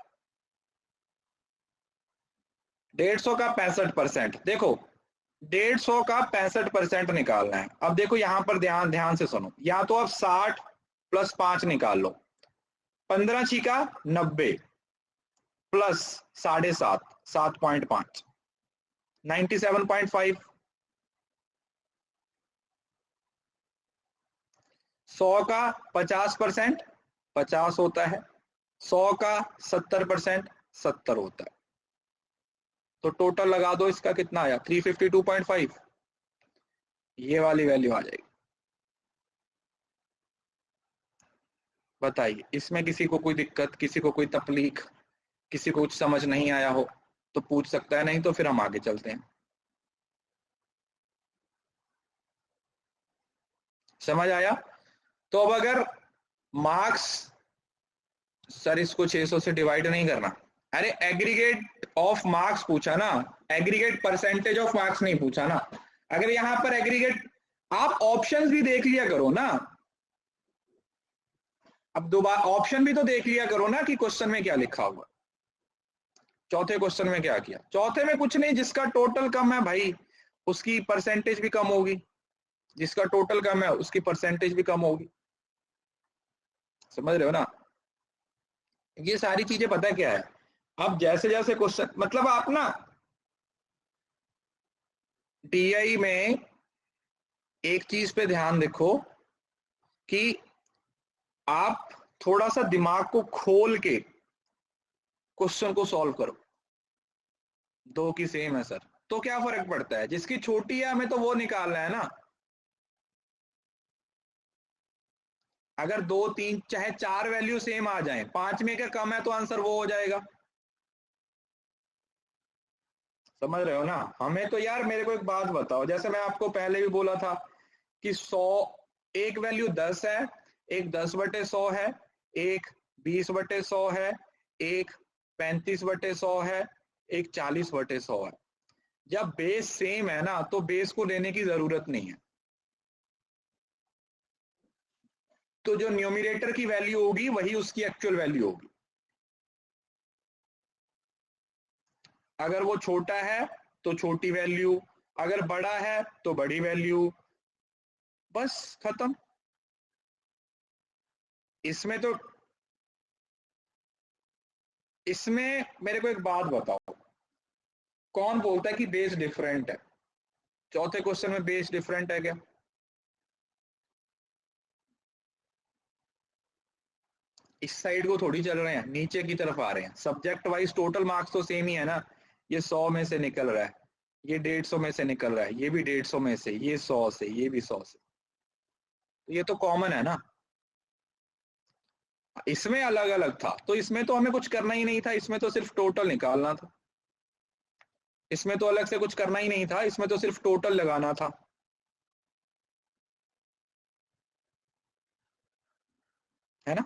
150 का 65%, देखो 150 का 65% निकालना है। अब देखो यहाँ पर ध्यान ध्यान से सुनो, या तो आप 60 + 5 निकाल लो, 15 छिका 90 प्लस 7.5 7.5 97.5। 100 का 50% 50 होता है, 100 का 70% 70 होता है। तो टोटल लगा दो, इसका कितना आया 352.5, ये वाली वैल्यू आ जाएगी। बताइए, इसमें किसी को कोई दिक्कत, किसी को कोई तकलीफ, किसी को कुछ समझ नहीं आया हो तो पूछ सकता है, नहीं तो फिर हम आगे चलते हैं। समझ आया? तो अब अगर मार्क्स, सर इसको 600 से डिवाइड नहीं करना, अरे एग्रीगेट ऑफ मार्क्स पूछा ना, एग्रीगेट परसेंटेज ऑफ मार्क्स नहीं पूछा ना। अगर यहां पर एग्रीगेट, आप ऑप्शंस भी देख लिया करो ना, अब दोबारा ऑप्शन भी तो देख लिया करो ना कि क्वेश्चन में क्या लिखा हुआ। चौथे क्वेश्चन में क्या किया, चौथे में कुछ नहीं, जिसका टोटल कम है भाई उसकी परसेंटेज भी कम होगी, जिसका टोटल कम है उसकी परसेंटेज भी कम होगी। समझ रहे हो ना? ये सारी चीजें पता क्या है, अब जैसे जैसे क्वेश्चन, मतलब आप ना टीआई में एक चीज पे ध्यान देखो कि आप थोड़ा सा दिमाग को खोल के क्वेश्चन को सॉल्व करो। दो की सेम है सर, तो क्या फर्क पड़ता है, जिसकी छोटी है हमें तो वो निकालना है ना। अगर 2 3 चाहे 4 वैल्यू सेम आ जाए, 5 में का कम है तो आंसर वो हो जाएगा। समझ रहे हो ना? हमें तो यार, मेरे को एक बात बताओ, जैसे मैं आपको पहले भी बोला था कि 100, एक वैल्यू 10 है, एक 10/100 है, एक 20/100 है, एक 35/100 है, एक 40/100 है। जब बेस सेम है ना तो बेस को लेने की जरूरत नहीं है। तो जो न्यूमरेटर की वैल्यू होगी वही उसकी एक्चुअल वैल्यू होगी। अगर वो छोटा है तो छोटी वैल्यू, अगर बड़ा है तो बड़ी वैल्यू, बस खत्म। इसमें तो, इसमें मेरे को एक बात बताओ, कौन बोलता है कि बेस डिफरेंट है? चौथे क्वेश्चन में बेस डिफरेंट है क्या? इस साइड को थोड़ी चल रहे हैं, नीचे की तरफ आ रहे हैं। सब्जेक्ट वाइज टोटल मार्क्स तो सेम ही है ना। ये 100 में से निकल रहा है, ये 150 में से निकल रहा है, ये भी 150 में से, ये 100 से, ये भी 100 से, तो ये तो कॉमन है ना। इसमें अलग अलग था तो इसमें तो हमें कुछ करना ही नहीं था, इसमें तो सिर्फ टोटल निकालना था। इसमें तो अलग से कुछ करना ही नहीं था, इसमें तो सिर्फ टोटल लगाना था। है ना?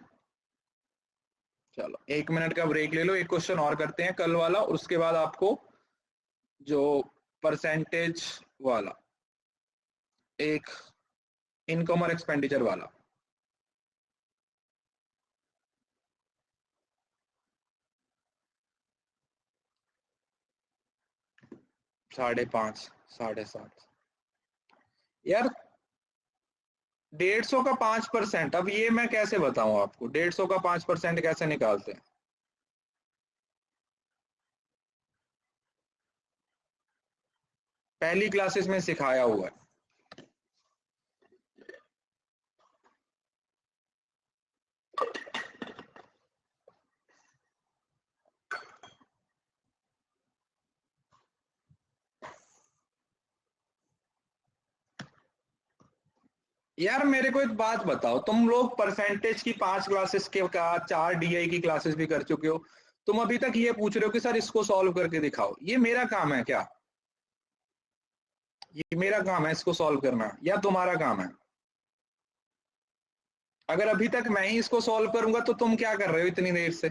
चलो 1 मिनट का ब्रेक ले लो, एक क्वेश्चन और करते हैं कल वाला, और उसके बाद आपको जो परसेंटेज वाला, एक इनकम और एक्सपेंडिचर वाला। 5:30, 7:30 यार। 150 का 5%, अब ये मैं कैसे बताऊं आपको, 150 का 5% कैसे निकालते हैं? पहली क्लासेस में सिखाया हुआ है। यार मेरे को एक बात बताओ, तुम लोग परसेंटेज की 5 क्लासेस के का 4 डीआई की क्लासेस भी कर चुके हो, तुम अभी तक ये पूछ रहे हो कि सर इसको सॉल्व करके दिखाओ। ये मेरा काम है क्या? ये मेरा काम है इसको सॉल्व करना, या तुम्हारा काम है? अगर अभी तक मैं ही इसको सॉल्व करूंगा तो तुम क्या कर रहे हो इतनी देर से?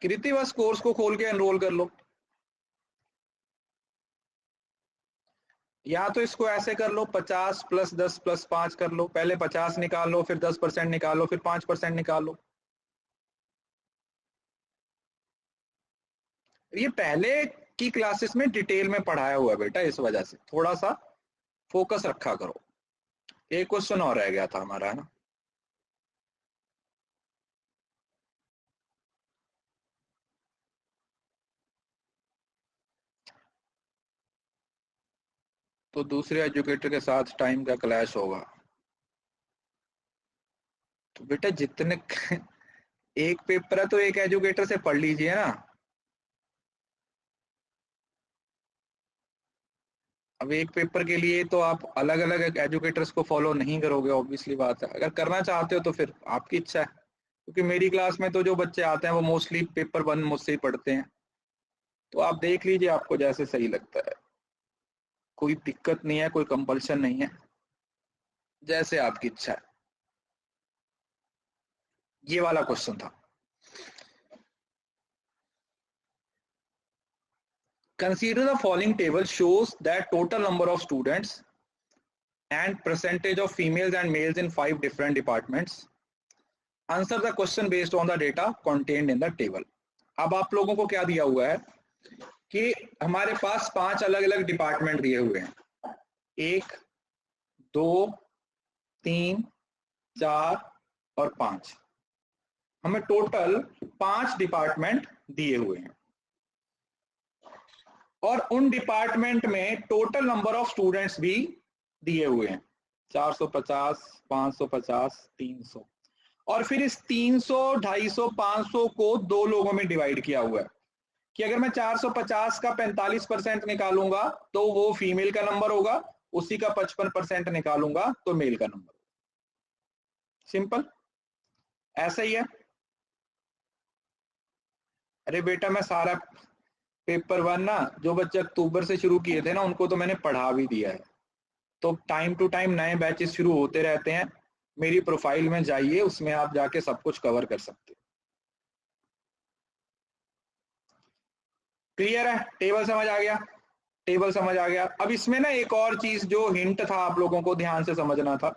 कृति बस कोर्स को खोल के एनरोल कर लो, या तो इसको ऐसे कर लो, 50 + 10 + 5 कर लो। पहले 50 निकालो, फिर 10% निकालो, फिर 5% निकालो। ये पहले की क्लासेस में डिटेल में पढ़ाया हुआ है बेटा, इस वजह से थोड़ा सा फोकस रखा करो। एक क्वेश्चन और रह गया था हमारा, है ना? तो दूसरे एजुकेटर के साथ टाइम का क्लैश होगा, तो बेटा जितने एक पेपर है तो एक एजुकेटर से पढ़ लीजिए ना। अब एक पेपर के लिए तो आप अलग अलग एजुकेटर्स को फॉलो नहीं करोगे, ऑब्वियसली बात है। अगर करना चाहते हो तो फिर आपकी इच्छा है, क्योंकि मेरी क्लास में तो जो बच्चे आते हैं वो मोस्टली पेपर 1 मुझसे ही पढ़ते हैं। तो आप देख लीजिए, आपको जैसे सही लगता है, कोई दिक्कत नहीं है, कोई कंपल्शन नहीं है, जैसे आपकी इच्छा है। ये वाला क्वेश्चन था। Consider the following table shows that total number of students and percentage of females and males in 5 different departments. Answer the question based on the data contained in the table. अब आप लोगों को क्या दिया हुआ है कि हमारे पास 5 अलग अलग डिपार्टमेंट दिए हुए हैं, 1 2 3 4 और 5। हमें टोटल 5 डिपार्टमेंट दिए हुए हैं और उन डिपार्टमेंट में टोटल नंबर ऑफ स्टूडेंट्स भी दिए हुए हैं, 450 550 300। और फिर इस 300 250 500 को 2 लोगों में डिवाइड किया हुआ है कि अगर मैं 450 का 45% निकालूंगा तो वो फीमेल का नंबर होगा, उसी का 55% निकालूंगा तो मेल का नंबर। सिंपल, ऐसा ही है। अरे बेटा मैं सारा पेपर 1 ना, जो बच्चे अक्टूबर से शुरू किए थे ना, उनको तो मैंने पढ़ा भी दिया है। तो टाइम टू टाइम नए बैचेस शुरू होते रहते हैं, मेरी प्रोफाइल में जाइए, उसमें आप जाके सब कुछ कवर कर सकते हो। क्लियर है? टेबल समझ आ गया? टेबल समझ आ गया। अब इसमें ना एक और चीज जो हिंट था, आप लोगों को ध्यान से समझना था,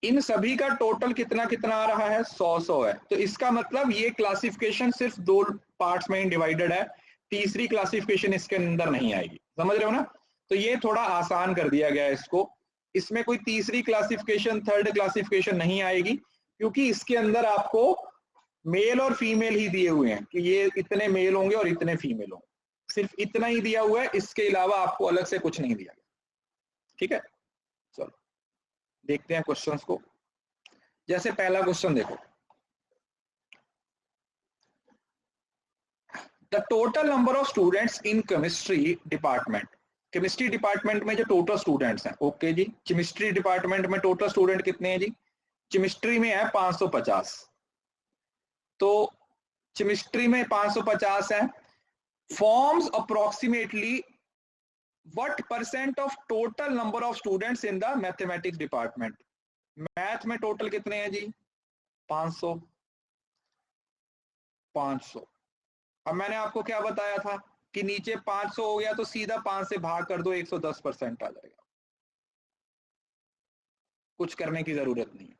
इन सभी का टोटल कितना कितना आ रहा है, 100 है। तो इसका मतलब ये क्लासिफिकेशन सिर्फ 2 पार्ट्स में डिवाइडेड है, तीसरी क्लासिफिकेशन इसके अंदर नहीं आएगी। समझ रहे हो ना? तो ये थोड़ा आसान कर दिया गया है इसको, इसमें कोई तीसरी क्लासिफिकेशन थर्ड क्लासिफिकेशन नहीं आएगी, क्योंकि इसके अंदर आपको मेल और फीमेल ही दिए हुए हैं कि ये इतने मेल होंगे और इतने फीमेल होंगे, सिर्फ इतना ही दिया हुआ है, इसके अलावा आपको अलग से कुछ नहीं दिया गया। ठीक है, चलो देखते हैं क्वेश्चंस को। जैसे पहला क्वेश्चन देखो, the total number of students in chemistry department. Chemistry department में जो टोटल स्टूडेंट्स हैं, ओके जी। केमिस्ट्री डिपार्टमेंट में टोटल स्टूडेंट कितने हैं जी? केमिस्ट्री में है 550। तो केमिस्ट्री में 550 है। Forms approximately what percent of total number of students in the mathematics department. Math में टोटल कितने हैं जी? 500 500। अब मैंने आपको क्या बताया था कि नीचे 500 हो गया तो सीधा 5 से भाग कर दो, 110% आ जाएगा, कुछ करने की जरूरत नहीं है।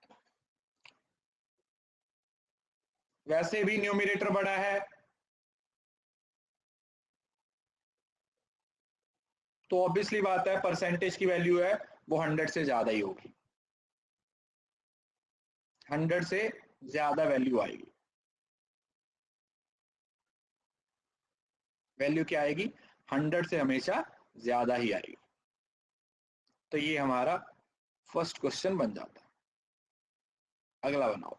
वैसे भी न्यूमरेटर बड़ा है तो ऑब्वियसली बात है, परसेंटेज की वैल्यू है वो 100 से ज्यादा ही होगी, 100 से ज्यादा वैल्यू आएगी। वैल्यू क्या आएगी? 100 से हमेशा ज्यादा ही आएगी। तो ये हमारा फर्स्ट क्वेश्चन बन जाता है। अगला बनाओ,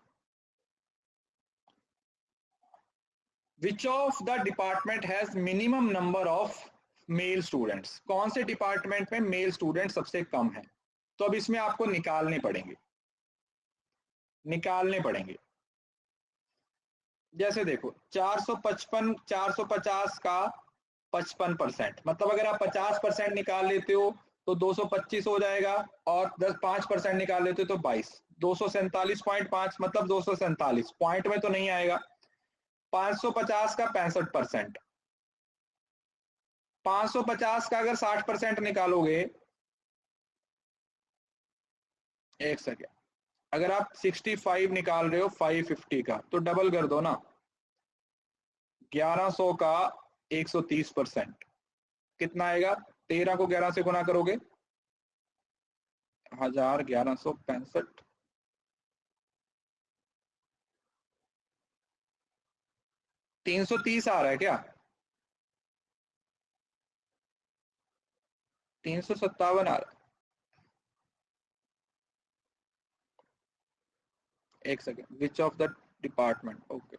which of the department has minimum number of male students. कौन से डिपार्टमेंट में मेल स्टूडेंट सबसे कम है? तो अब इसमें आपको निकालने पड़ेंगे, निकालने पड़ेंगे। जैसे देखो 455 450 का 55%, मतलब अगर आप 50% निकाल लेते हो तो 225 हो जाएगा, और 5% निकाल लेते हो तो 22, 247.5 मतलब 247 पॉइंट में तो नहीं आएगा। 550 का 65%, 550 का अगर 60% निकालोगे, एक सेकेंड, अगर आप 65 निकाल रहे हो 550 का तो डबल कर दो ना, 1100 का 130% कितना आएगा? 13 को 11 से गुना करोगे 1165। 330 आ रहा है क्या? 357 आ रहा है। एक second, which of the department, okay,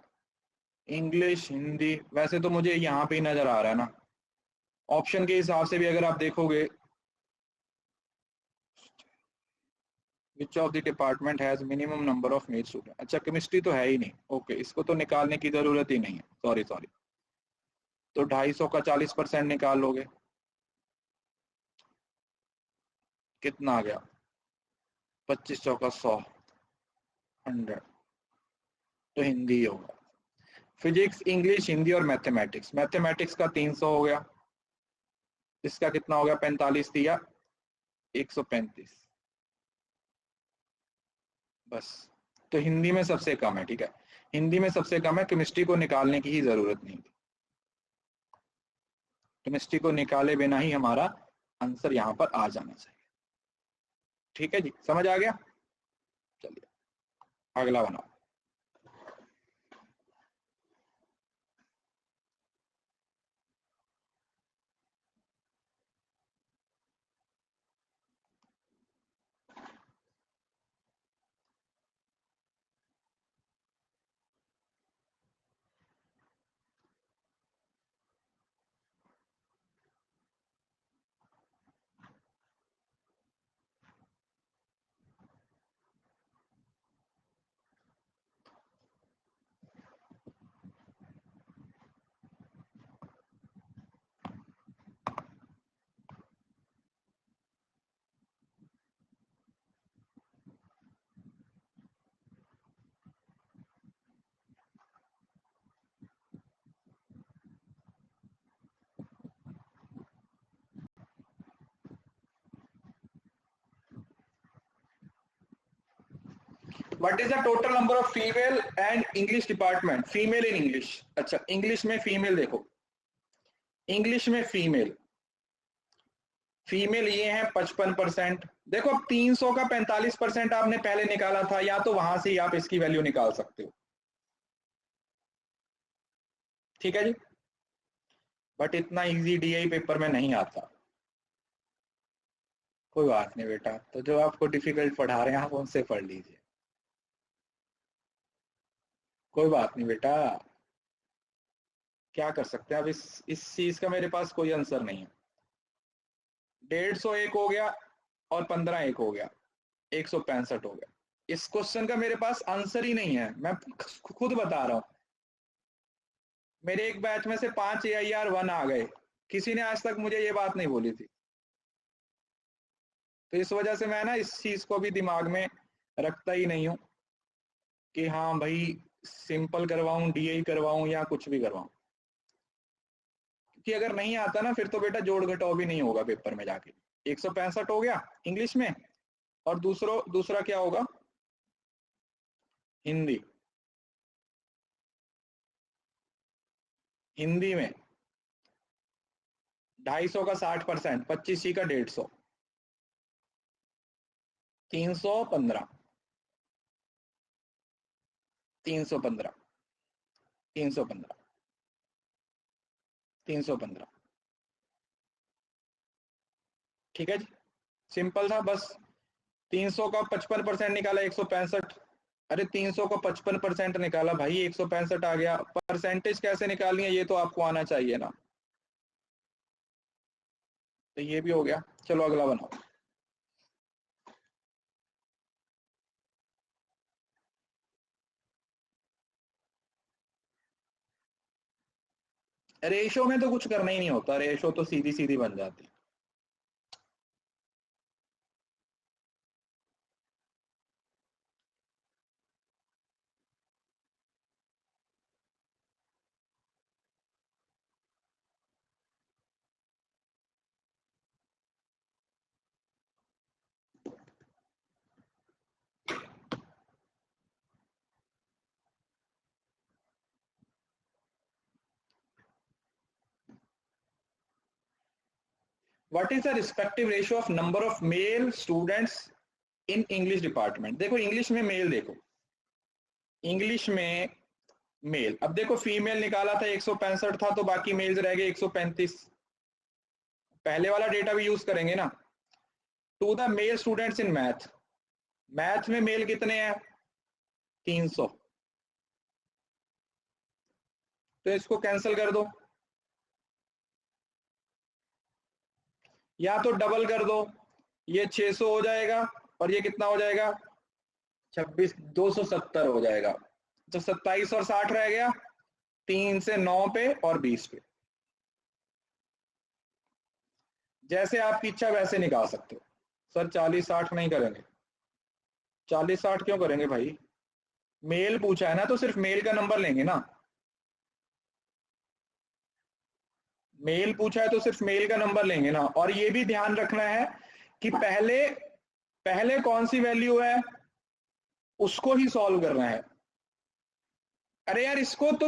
English Hindi, वैसे तो मुझे यहाँ पे ही नजर आ रहा है ना, ऑप्शन के हिसाब से भी अगर आप देखोगे, which of the department has minimum number of male student. अच्छा केमिस्ट्री तो है ही नहीं, ओके, इसको तो निकालने की जरूरत ही नहीं है, सॉरी सॉरी। तो 250 का 40% निकाल लोगे, कितना आ गया? 25 चौका 100, 100, तो हिंदी ही होगा। फिजिक्स, इंग्लिश, हिंदी और मैथमेटिक्स, मैथमेटिक्स का 300 हो गया, इसका कितना हो गया? 45 दिया, 135, बस तो हिंदी में सबसे कम है, ठीक है, हिंदी में सबसे कम है, केमिस्ट्री को निकालने की ही जरूरत नहीं थी, केमिस्ट्री को निकाले बिना ही हमारा आंसर यहाँ पर आ जाना चाहिए। ठीक है जी, समझ आ गया। चलिए अगला बनाओ। What is the total number of female and English department? Female in English. अच्छा, इंग्लिश में फीमेल देखो, इंग्लिश में फीमेल ये है 55%। देखो अब 300 का 45% आपने पहले निकाला था, या तो वहां से ही आप इसकी वैल्यू निकाल सकते हो, ठीक है जी, बट इतना इजी डीआई पेपर में नहीं आता। कोई बात नहीं बेटा, तो जो आपको डिफिकल्ट पढ़ा रहे हैं आप उनसे पढ़ लीजिए, कोई बात नहीं बेटा, क्या कर सकते हैं अब, इस चीज का मेरे पास कोई आंसर नहीं है। 150 एक हो गया और 15 एक हो गया, 165 हो गया। इस क्वेश्चन का मेरे पास आंसर ही नहीं है, मैं खुद बता रहा हूं। मेरे एक बैच में से 5 AIR 1 आ गए, किसी ने आज तक मुझे ये बात नहीं बोली थी। तो इस वजह से मैं ना इस चीज को भी दिमाग में रखता ही नहीं हूं कि हाँ भाई सिंपल करवाऊं, डीआई करवाऊं या कुछ भी करवाऊं, क्योंकि अगर नहीं आता ना फिर तो बेटा जोड़ घटाव भी नहीं होगा पेपर में जाके। 165 हो गया इंग्लिश में, और दूसरा क्या होगा, हिंदी। हिंदी में 250 का 60%, 25 का 150, 315, 315, 315, 315। ठीक है जी, सिंपल था बस। 300 का 55% निकाला 165, अरे 300 का 55% निकाला भाई 165 आ गया। परसेंटेज कैसे निकालनी है ये तो आपको आना चाहिए ना, तो ये भी हो गया। चलो अगला बनाओ। रेशो में तो कुछ करना ही नहीं होता, रेशो तो सीधी सीधी बन जाती है। What is the respective ratio of number of male students in English department? देखो इंग्लिश में मेल, देखो इंग्लिश में मेल, अब देखो फीमेल निकाला था 165 था, तो बाकी मेल्स रह गए 135। पहले वाला डेटा भी यूज करेंगे ना। To the male students in math, math में मेल कितने हैं 300, तो इसको कैंसिल कर दो, या तो डबल कर दो, ये 600 हो जाएगा और ये कितना हो जाएगा 26, 270 हो जाएगा। तो 27 और 60 रह गया, 3 से 9 पे और 20 पे। जैसे आपकी इच्छा वैसे निकाल सकते हो। सर 40-60 नहीं करेंगे, 40-60 क्यों करेंगे भाई, मेल पूछा है ना तो सिर्फ मेल का नंबर लेंगे ना, मेल पूछा है तो सिर्फ मेल का नंबर लेंगे ना। और ये भी ध्यान रखना है कि पहले कौन सी वैल्यू है, उसको ही सॉल्व करना है। अरे यार इसको तो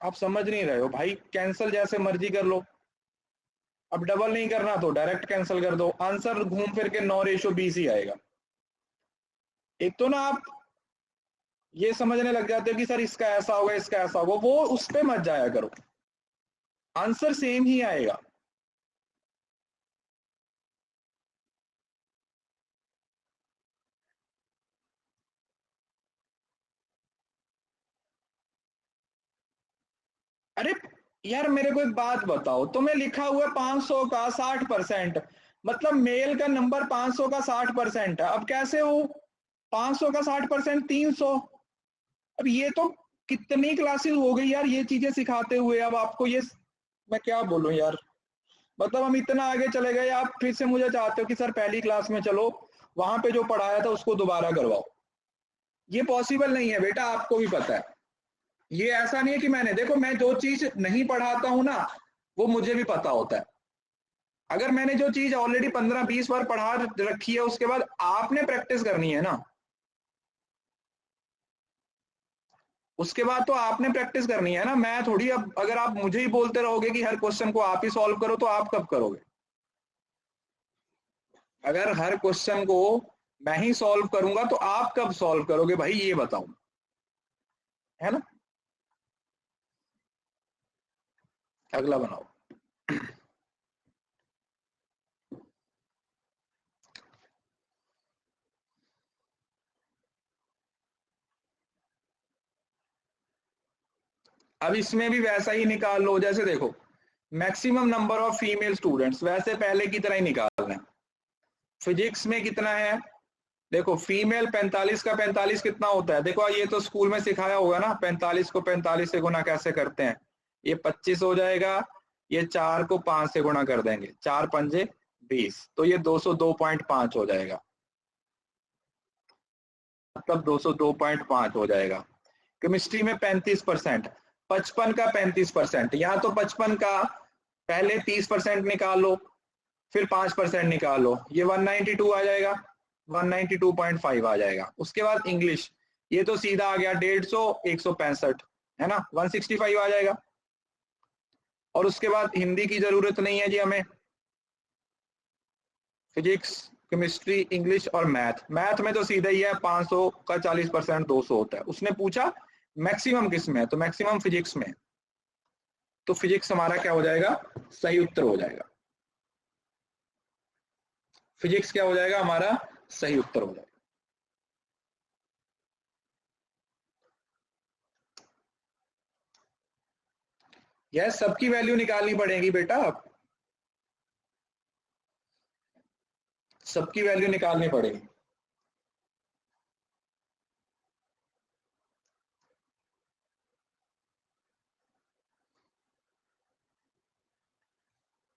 आप समझ नहीं रहे हो भाई, कैंसिल जैसे मर्जी कर लो। अब डबल नहीं करना तो डायरेक्ट कैंसिल कर दो, आंसर घूम फिर के 9:20 ही आएगा। एक तो ना आप ये समझने लग जाते हो कि सर इसका ऐसा होगा इसका ऐसा होगा, वो उस पे मत जाया करो, आंसर सेम ही आएगा। अरे यार मेरे को एक बात बताओ, तुम्हें लिखा हुआ है 500 का 60%, मतलब मेल का नंबर 500 का 60% है। अब कैसे हो 500 का 60% 300? अब ये तो कितनी क्लासेस हो गई यार ये चीजें सिखाते हुए, अब आपको ये मैं क्या बोलूं यार। मतलब हम इतना आगे चले गए, आप फिर से मुझे चाहते हो कि सर पहली क्लास में चलो, वहां पे जो पढ़ाया था उसको दोबारा करवाओ। ये पॉसिबल नहीं है बेटा, आपको भी पता है। ये ऐसा नहीं है कि मैंने देखो, मैं जो चीज नहीं पढ़ाता हूं ना वो मुझे भी पता होता है। अगर मैंने जो चीज ऑलरेडी 15-20 बार पढ़ा रखी है उसके बाद आपने प्रैक्टिस करनी है ना, उसके बाद तो आपने प्रैक्टिस करनी है ना। मैं थोड़ी, अब अगर आप मुझे ही बोलते रहोगे कि हर क्वेश्चन को आप ही सॉल्व करो तो आप कब करोगे? अगर हर क्वेश्चन को मैं ही सॉल्व करूंगा तो आप कब सॉल्व करोगे भाई, ये बताओ, है ना। अगला बनाओ। अब इसमें भी वैसा ही निकाल लो, जैसे देखो maximum number of female students, वैसे पहले की तरह ही निकालना है। फिजिक्स में कितना है, देखो फीमेल 45 का 45 कितना होता है, देखो ये तो स्कूल में सिखाया होगा ना, 45 को 45 से गुना कैसे करते हैं। ये 25 हो जाएगा, ये 4 को 5 से गुणा कर देंगे, 4 पंजे 20, तो ये 202.5 हो जाएगा, मतलब 202.5 हो जाएगा। केमिस्ट्री में 35%, 55 का 35%, यहाँ तो 55 का पहले 30% निकाल लो, फिर 5% निकाल लो, ये 192 आ जाएगा, 192.5 आ जाएगा। उसके बाद इंग्लिश, ये तो सीधा आ गया 150, 165 है ना, 165 आ जाएगा। और उसके बाद हिंदी की जरूरत नहीं है जी हमें, फिजिक्स केमिस्ट्री इंग्लिश और मैथ, मैथ में तो सीधा ही है 500 का 40% 200 होता है। उसने पूछा मैक्सिमम किस में है, तो मैक्सिमम फिजिक्स में है, तो फिजिक्स हमारा क्या हो जाएगा, सही उत्तर हो जाएगा। फिजिक्स क्या हो जाएगा हमारा, सही उत्तर हो जाएगा। यह सबकी वैल्यू निकालनी पड़ेगी बेटा, सबकी वैल्यू निकालनी पड़ेगी।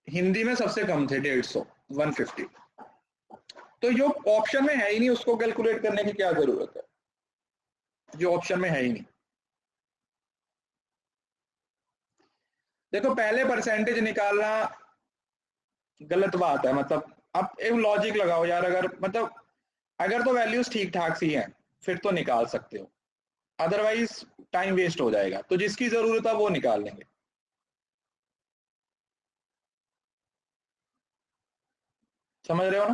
हिंदी में सबसे कम थे 150, 150, तो जो ऑप्शन में है ही नहीं उसको कैलकुलेट करने की क्या जरूरत है, जो ऑप्शन में है ही नहीं। देखो पहले परसेंटेज निकालना गलत बात है, मतलब आप एक लॉजिक लगाओ यार, अगर मतलब अगर तो वैल्यूज ठीक ठाक सी हैं फिर तो निकाल सकते हो, अदरवाइज टाइम वेस्ट हो जाएगा, तो जिसकी जरूरत है वो निकाल लेंगे। समझ रहे हो ना।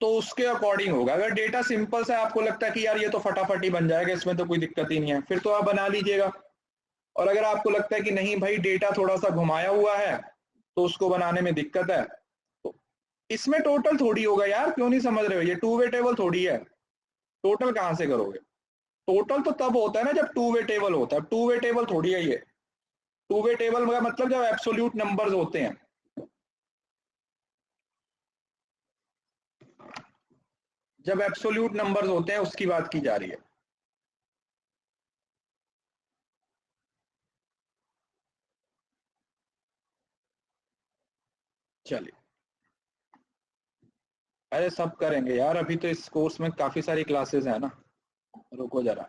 तो उसके अकॉर्डिंग होगा, अगर डेटा सिंपल सा आपको लगता है कि यार ये तो फटाफट ही बन जाएगा, इसमें तो कोई दिक्कत ही नहीं है, फिर तो आप बना लीजिएगा। और अगर आपको लगता है कि नहीं भाई डेटा थोड़ा सा घुमाया हुआ है तो उसको बनाने में दिक्कत है, तो इसमें टोटल थोड़ी होगा यार, क्यों नहीं समझ रहे हो, ये टू वे टेबल थोड़ी है, टोटल कहां से करोगे। टोटल तो तब होता है ना जब टू वे टेबल होता है, टू वे टेबल थोड़ी है ये। टू वे टेबल का मतलब जब एब्सोल्यूट नंबर्स होते हैं, जब एब्सोल्यूट नंबर्स होते हैं उसकी बात की जा रही है। चलिए, अरे सब करेंगे यार, अभी तो इस कोर्स में काफी सारी क्लासेस है ना, रुको जरा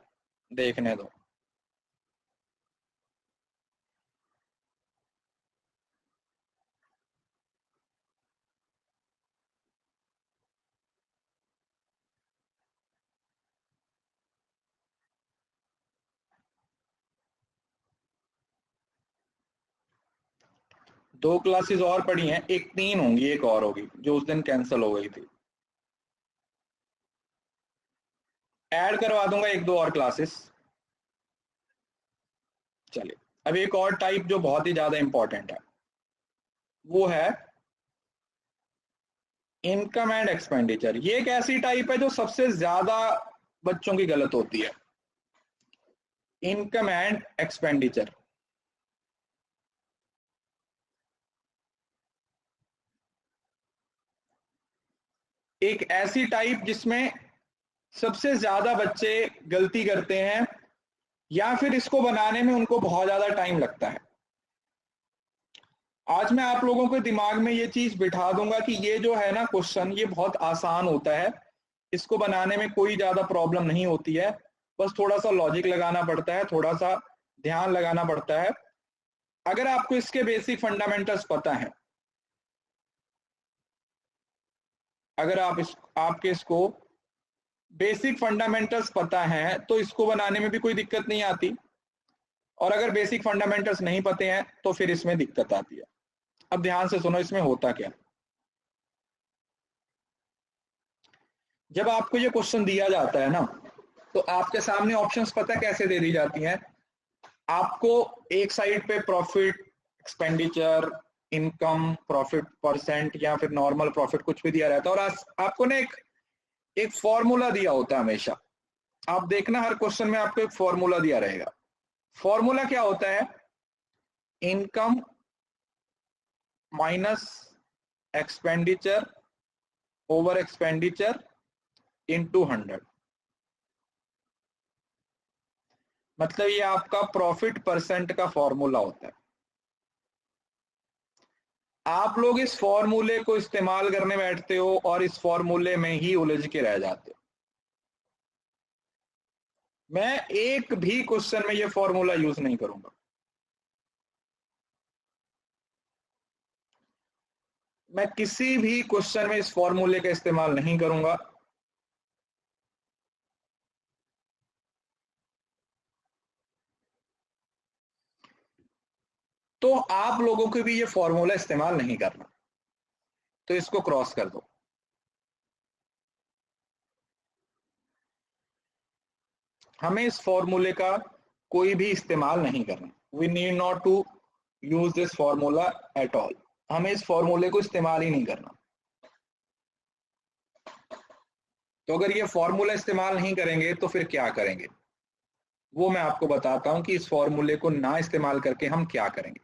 देखने दो। 2 क्लासेस और पढ़ी हैं, एक 3 होंगी, एक और होगी जो उस दिन कैंसिल हो गई थी। ऐड करवा दूंगा 1-2 और क्लासेस। चलिए अब एक और टाइप जो बहुत ही ज्यादा इंपॉर्टेंट है वो है इनकम एंड एक्सपेंडिचर। ये एक ऐसी टाइप है जो सबसे ज्यादा बच्चों की गलत होती है। इनकम एंड एक्सपेंडिचर एक ऐसी टाइप जिसमें सबसे ज्यादा बच्चे गलती करते हैं, या फिर इसको बनाने में उनको बहुत ज्यादा टाइम लगता है। आज मैं आप लोगों के दिमाग में ये चीज बिठा दूंगा कि ये जो है ना क्वेश्चन, ये बहुत आसान होता है, इसको बनाने में कोई ज्यादा प्रॉब्लम नहीं होती है, बस थोड़ा सा लॉजिक लगाना पड़ता है, थोड़ा सा ध्यान लगाना पड़ता है। अगर आपको इसके बेसिक फंडामेंटल्स पता है, अगर आपके इसको बेसिक फंडामेंटल्स पता है तो इसको बनाने में भी कोई दिक्कत नहीं आती, और अगर बेसिक फंडामेंटल्स नहीं पते हैं तो फिर इसमें दिक्कत आती है। अब ध्यान से सुनो इसमें होता क्या। जब आपको ये क्वेश्चन दिया जाता है ना, तो आपके सामने ऑप्शंस पता कैसे दे दी जाती हैं। आपको एक साइड पे profit, expenditure, income, profit percent या फिर नॉर्मल प्रॉफिट कुछ भी दिया रहता है, और आपको ना एक फॉर्मूला दिया होता है हमेशा। आप देखना हर क्वेश्चन में आपको एक फॉर्मूला दिया रहेगा। फॉर्मूला क्या होता है? Income minus expenditure over expenditure into 100। मतलब ये आपका प्रॉफिट परसेंट का फॉर्मूला होता है। आप लोग इस फॉर्मूले को इस्तेमाल करने बैठते हो और इस फॉर्मूले में ही उलझ के रह जाते हो। मैं एक भी क्वेश्चन में ये फॉर्मूला यूज नहीं करूंगा। मैं किसी भी क्वेश्चन में इस फॉर्मूले का इस्तेमाल नहीं करूंगा। तो आप लोगों को भी ये फॉर्मूला इस्तेमाल नहीं करना, तो इसको क्रॉस कर दो। हमें इस फॉर्मूले का कोई भी इस्तेमाल नहीं करना। We need not to use this formula at all. हमें इस फॉर्मूले को इस्तेमाल ही नहीं करना। तो अगर ये फॉर्मूला इस्तेमाल नहीं करेंगे तो फिर क्या करेंगे, वो मैं आपको बताता हूं कि इस फॉर्मूले को ना इस्तेमाल करके हम क्या करेंगे।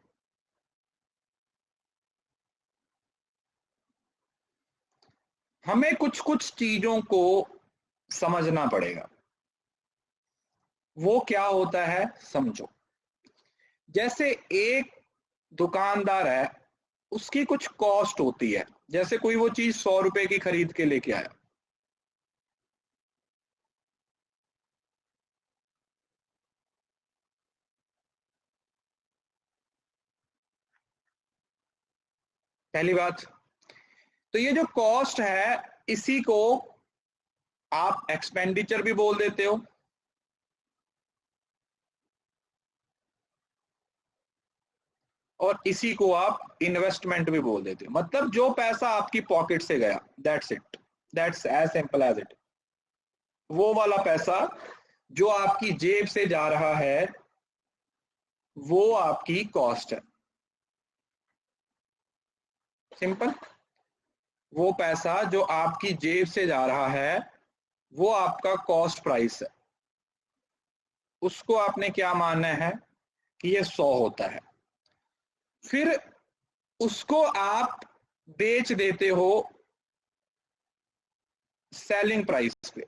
हमें कुछ कुछ चीजों को समझना पड़ेगा। वो क्या होता है समझो। जैसे एक दुकानदार है, उसकी कुछ कॉस्ट होती है। जैसे कोई वो चीज 100 रुपए की खरीद के लेके आया, पहली बात तो ये जो कॉस्ट है इसी को आप एक्सपेंडिचर भी बोल देते हो, और इसी को आप इन्वेस्टमेंट भी बोल देते हो। मतलब जो पैसा आपकी पॉकेट से गया, that's it, that's as simple as it. वो वाला पैसा जो आपकी जेब से जा रहा है वो आपकी कॉस्ट है। सिंपल। वो पैसा जो आपकी जेब से जा रहा है वो आपका कॉस्ट प्राइस है। उसको आपने क्या मानना है कि ये 100 होता है। फिर उसको आप बेच देते हो सेलिंग प्राइस पे।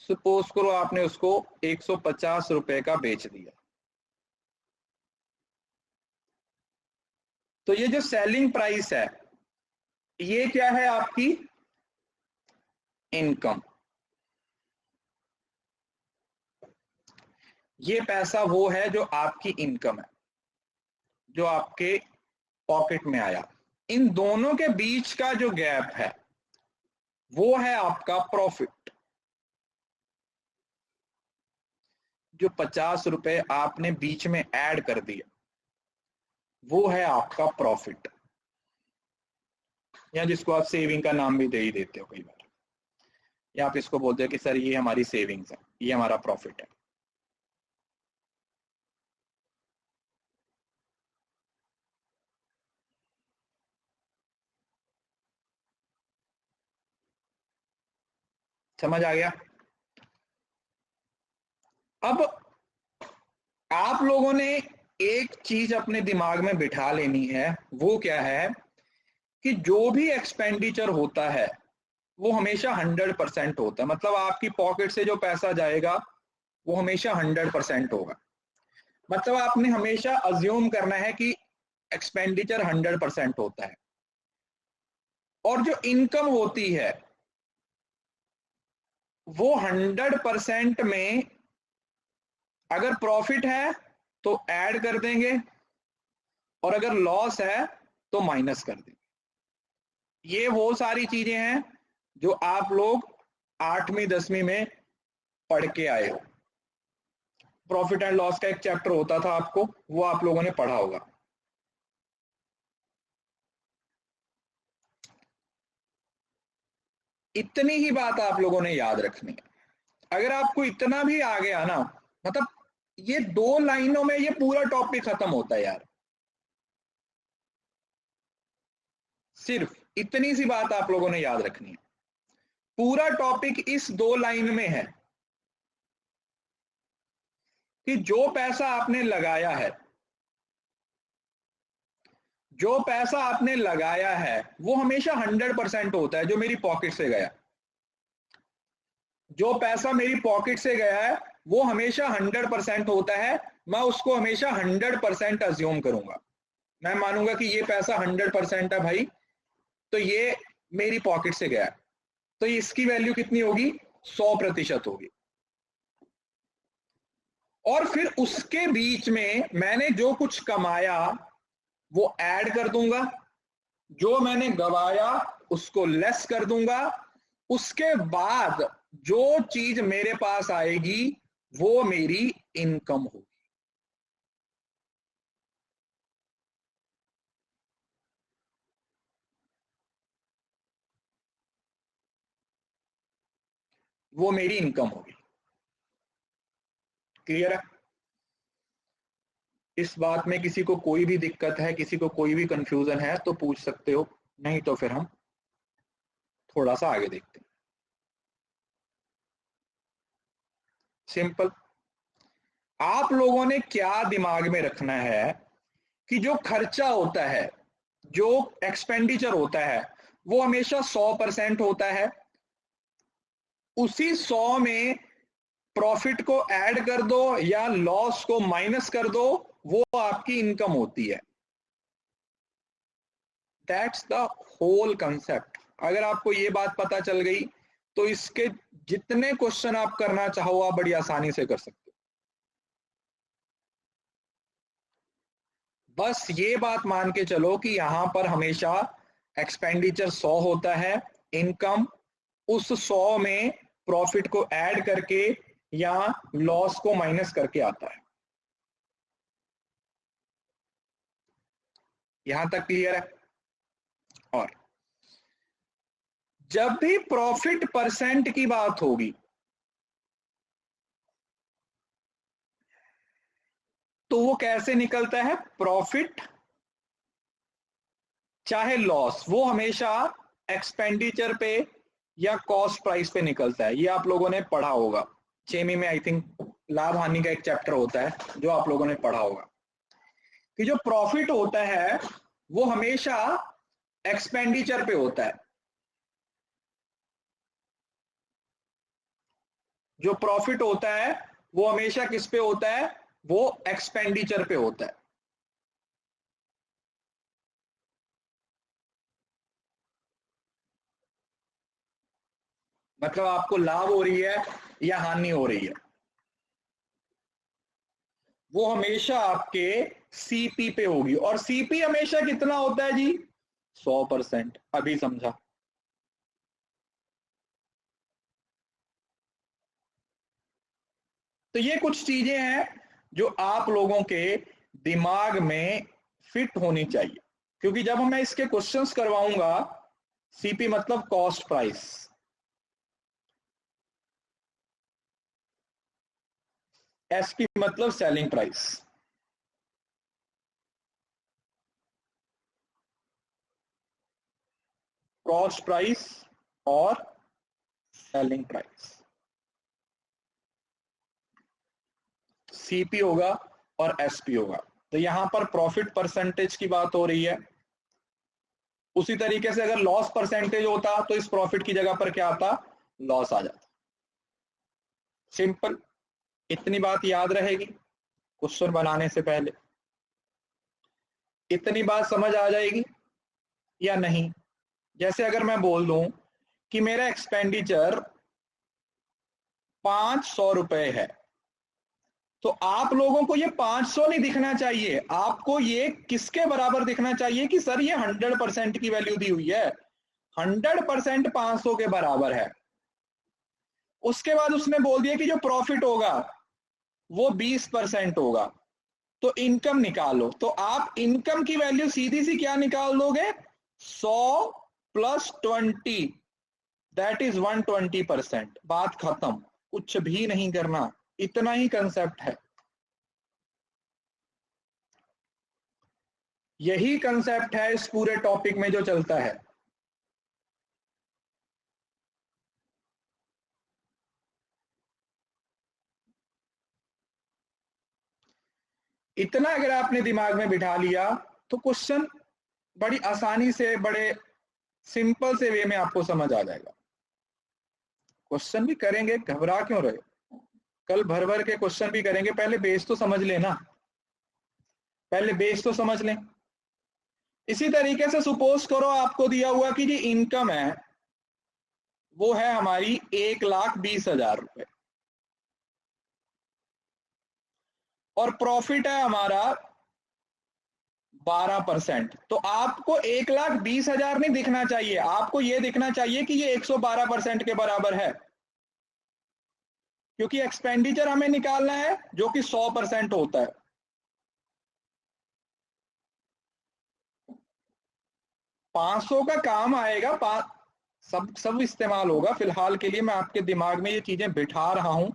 सपोज करो आपने उसको 150 रुपए का बेच दिया, तो ये जो सेलिंग प्राइस है ये क्या है? आपकी इनकम। ये पैसा वो है जो आपकी इनकम है, जो आपके पॉकेट में आया। इन दोनों के बीच का जो गैप है वो है आपका प्रॉफिट। जो 50 रुपए आपने बीच में ऐड कर दिया वो है आपका प्रॉफिट, या जिसको आप सेविंग का नाम भी दे ही देते हो कई बार, या आप इसको बोलते हो कि सर ये हमारी सेविंग्स है, ये हमारा प्रॉफिट है। समझ आ गया? अब आप लोगों ने एक चीज अपने दिमाग में बिठा लेनी है, वो क्या है कि जो भी एक्सपेंडिचर होता है वो हमेशा 100% होता है। मतलब आपकी पॉकेट से जो पैसा जाएगा वो हमेशा 100% होगा। मतलब आपने हमेशा अज्यूम करना है कि एक्सपेंडिचर 100% होता है, और जो इनकम होती है वो 100% में अगर प्रॉफिट है तो ऐड कर देंगे, और अगर लॉस है तो माइनस कर देंगे। ये वो सारी चीजें हैं जो आप लोग 8वीं 10वीं में पढ़ के आए हो। प्रॉफिट एंड लॉस का एक चैप्टर होता था आपको, वो आप लोगों ने पढ़ा होगा। इतनी ही बात आप लोगों ने याद रखनी है। अगर आपको इतना भी आ गया ना, मतलब ये 2 लाइनों में ये पूरा टॉपिक खत्म होता है यार। सिर्फ इतनी सी बात आप लोगों ने याद रखनी है, पूरा टॉपिक इस 2 लाइन में है कि जो पैसा आपने लगाया है, जो पैसा आपने लगाया है वो हमेशा 100% होता है जो मेरी पॉकेट से गया। जो पैसा मेरी पॉकेट से गया है वो हमेशा 100% होता है। मैं उसको हमेशा 100% अज्यूम करूंगा। मैं मानूंगा कि ये पैसा 100% है भाई, तो ये मेरी पॉकेट से गया है, तो इसकी वैल्यू कितनी होगी? 100% होगी। और फिर उसके बीच में मैंने जो कुछ कमाया वो ऐड कर दूंगा, जो मैंने गवाया उसको लेस कर दूंगा। उसके बाद जो चीज मेरे पास आएगी वो मेरी इनकम होगी। वो मेरी इनकम होगी। क्लियर है? इस बात में किसी को कोई भी दिक्कत है, किसी को कोई भी कंफ्यूजन है तो पूछ सकते हो, नहीं तो फिर हम थोड़ा सा आगे देखते हैं। सिंपल। आप लोगों ने क्या दिमाग में रखना है कि जो खर्चा होता है, जो एक्सपेंडिचर होता है वो हमेशा 100% होता है। उसी 100 में प्रॉफिट को ऐड कर दो या लॉस को माइनस कर दो, वो आपकी इनकम होती है। That's the whole concept. अगर आपको ये बात पता चल गई तो इसके जितने क्वेश्चन आप करना चाहो आप बड़ी आसानी से कर सकते हो। बस ये बात मान के चलो कि यहां पर हमेशा एक्सपेंडिचर 100 होता है, इनकम उस 100 में प्रॉफिट को ऐड करके या लॉस को माइनस करके आता है। यहां तक क्लियर है? और जब भी प्रॉफिट परसेंट की बात होगी तो वो कैसे निकलता है? प्रॉफिट चाहे लॉस, वो हमेशा एक्सपेंडिचर पे या कॉस्ट प्राइस पे निकलता है। ये आप लोगों ने पढ़ा होगा 6वीं में, आई थिंक लाभ हानि का एक चैप्टर होता है जो आप लोगों ने पढ़ा होगा कि जो प्रॉफिट होता है वो हमेशा एक्सपेंडिचर पे होता है। जो प्रॉफिट होता है वो हमेशा किस पे होता है? वो एक्सपेंडिचर पे होता है। मतलब आपको लाभ हो रही है या हानि हो रही है, वो हमेशा आपके सीपी पे होगी। और सीपी हमेशा कितना होता है जी? 100%। अभी समझा? तो ये कुछ चीजें हैं जो आप लोगों के दिमाग में फिट होनी चाहिए, क्योंकि जब मैं इसके क्वेश्चंस करवाऊंगा, सीपी मतलब कॉस्ट प्राइस, एसपी मतलब सेलिंग प्राइस, कॉस्ट प्राइस और सेलिंग प्राइस, सीपी होगा और एसपी होगा। तो यहां पर प्रॉफिट परसेंटेज की बात हो रही है। उसी तरीके से अगर लॉस परसेंटेज होता तो इस प्रॉफिट की जगह पर क्या आता, लॉस आ जाता। सिंपल, इतनी बात याद रहेगी क्वेश्चन बनाने से पहले, इतनी बात समझ आ जाएगी या नहीं। जैसे अगर मैं बोल दूं कि मेरा एक्सपेंडिचर 500 रुपए है, तो आप लोगों को ये 500 नहीं दिखना चाहिए, आपको ये किसके बराबर दिखना चाहिए कि सर ये 100% की वैल्यू दी हुई है, 100% 500 के बराबर है। उसके बाद उसने बोल दिया कि जो प्रॉफिट होगा वो 20% होगा, तो इनकम निकालो। तो आप इनकम की वैल्यू सीधी सी क्या निकाल दोगे, 100 प्लस 20, दैट इज 120%। बात खत्म, कुछ भी नहीं करना, इतना ही कंसेप्ट है। यही कंसेप्ट है इस पूरे टॉपिक में जो चलता है। इतना अगर आपने दिमाग में बिठा लिया तो क्वेश्चन बड़ी आसानी से, बड़े सिंपल से वे में आपको समझ आ जाएगा। क्वेश्चन भी करेंगे, घबरा क्यों रहे, कल भर भर के क्वेश्चन भी करेंगे, पहले बेस तो समझ लेना, पहले बेस तो समझ लें। इसी तरीके से सपोज करो आपको दिया हुआ कि जी इनकम है वो है हमारी 1,20,000 रुपए और प्रॉफिट है हमारा 12%। तो आपको 1,20,000 नहीं दिखना चाहिए, आपको यह दिखना चाहिए कि ये 112% के बराबर है, क्योंकि एक्सपेंडिचर हमें निकालना है जो कि 100% होता है। ₹500 का काम आएगा, सब इस्तेमाल होगा। फिलहाल के लिए मैं आपके दिमाग में ये चीजें बिठा रहा हूं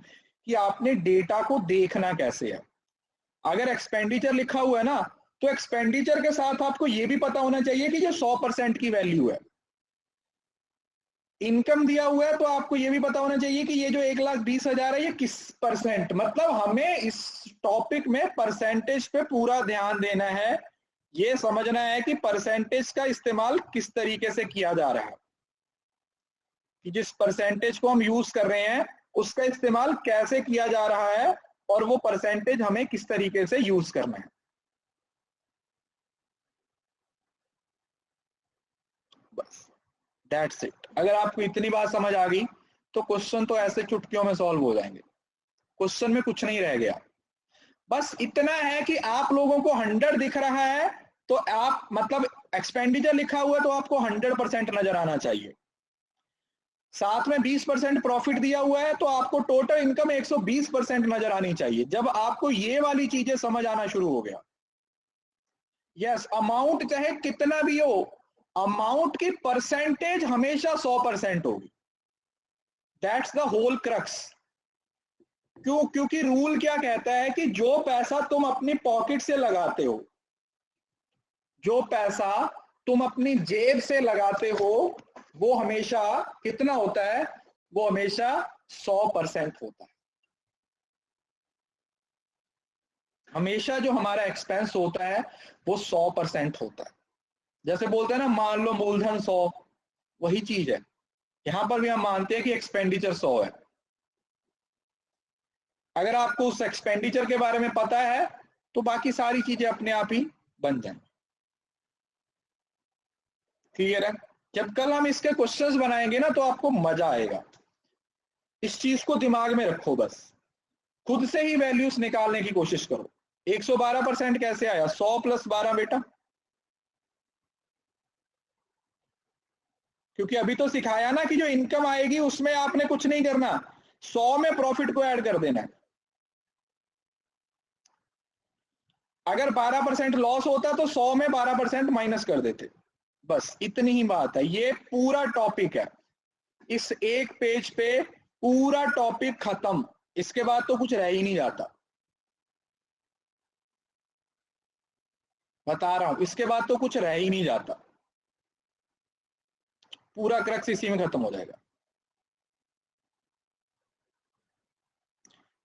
कि आपने डेटा को देखना कैसे है। अगर एक्सपेंडिचर लिखा हुआ है ना, तो एक्सपेंडिचर के साथ आपको यह भी पता होना चाहिए कि ये 100% की वैल्यू है। इनकम दिया हुआ है तो आपको यह भी पता होना चाहिए कि ये जो 1,20,000 है ये किस परसेंट, मतलब हमें इस टॉपिक में परसेंटेज पे पूरा ध्यान देना है। ये समझना है कि परसेंटेज का इस्तेमाल किस तरीके से किया जा रहा है, कि जिस परसेंटेज को हम यूज कर रहे हैं उसका इस्तेमाल कैसे किया जा रहा है और वो परसेंटेज हमें किस तरीके से यूज करना है। बस दैट्स इट। अगर आपको इतनी बात समझ आ गई तो क्वेश्चन तो ऐसे चुटकियों में सॉल्व हो जाएंगे, क्वेश्चन में कुछ नहीं रह गया। बस इतना है कि आप लोगों को 100 दिख रहा है तो आप, मतलब एक्सपेंडिचर लिखा हुआ है तो आपको 100% नजर आना चाहिए। साथ में 20% प्रॉफिट दिया हुआ है तो आपको टोटल इनकम 120% नजर आनी चाहिए। जब आपको ये वाली चीजें समझ आना शुरू हो गया, यस, अमाउंट चाहे कितना भी हो, अमाउंट की परसेंटेज हमेशा 100% होगी। That's the whole crux. क्यों? क्योंकि रूल क्या कहता है कि जो पैसा तुम अपनी पॉकेट से लगाते हो, जो पैसा तुम अपनी जेब से लगाते हो, वो हमेशा कितना होता है, वो हमेशा 100% होता है। हमेशा जो हमारा एक्सपेंस होता है वो 100% होता है। जैसे बोलते हैं ना, मान लो मूलधन 100, वही चीज है। यहां पर भी हम मानते हैं कि एक्सपेंडिचर 100 है। अगर आपको उस एक्सपेंडिचर के बारे में पता है तो बाकी सारी चीजें अपने आप ही बन जाएंगी। क्लियर है? जब कल हम इसके क्वेश्चंस बनाएंगे ना तो आपको मजा आएगा। इस चीज को दिमाग में रखो, बस खुद से ही वैल्यूज निकालने की कोशिश करो। 112% कैसे आया? 100 प्लस 12 बेटा, क्योंकि अभी तो सिखाया ना कि जो इनकम आएगी उसमें आपने कुछ नहीं करना, 100 में प्रॉफिट को ऐड कर देना है। अगर 12% लॉस होता तो 100 में 12% माइनस कर देते, बस इतनी ही बात है। ये पूरा टॉपिक है, इस एक पेज पे पूरा टॉपिक खत्म, इसके बाद तो कुछ रह ही नहीं जाता, बता रहा हूं, इसके बाद तो कुछ रह ही नहीं जाता, पूरा क्रक्स इसी में खत्म हो जाएगा।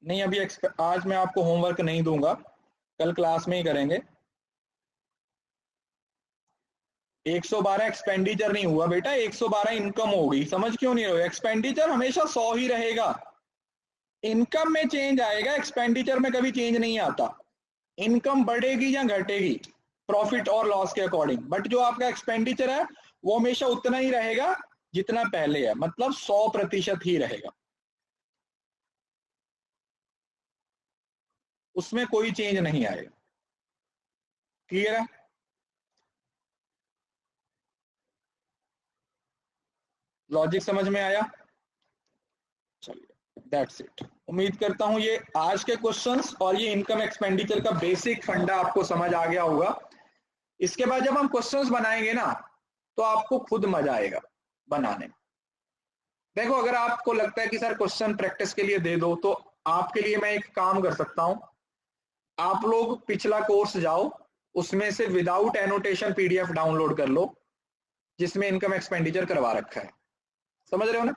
नहीं अभी आज मैं आपको होमवर्क नहीं दूंगा, कल क्लास में ही करेंगे। 112 एक्सपेंडिचर नहीं हुआ बेटा, 112 इनकम होगी, समझ क्यों नहीं रहे हो? एक्सपेंडिचर हमेशा 100 ही रहेगा, इनकम में चेंज आएगा, एक्सपेंडिचर में कभी चेंज नहीं आता। इनकम बढ़ेगी या घटेगी प्रॉफिट और लॉस के अकॉर्डिंग, बट जो आपका एक्सपेंडिचर है वो हमेशा उतना ही रहेगा जितना पहले है, मतलब 100% ही रहेगा, उसमें कोई चेंज नहीं आएगा। क्लियर है? लॉजिक समझ में आया? चलिए दैट्स इट। उम्मीद करता हूं ये आज के क्वेश्चंस और ये इनकम एक्सपेंडिचर का बेसिक फंडा आपको समझ आ गया होगा। इसके बाद जब हम क्वेश्चंस बनाएंगे ना तो आपको खुद मजा आएगा बनाने में। देखो अगर आपको लगता है कि सर क्वेश्चन प्रैक्टिस के लिए दे दो, तो आपके लिए मैं एक काम कर सकता हूं, आप लोग पिछला कोर्स जाओ, उसमें से विदाउट एनोटेशन पीडीएफ डाउनलोड कर लो जिसमें इनकम एक्सपेंडिचर करवा रखा है, समझ रहे हो ना?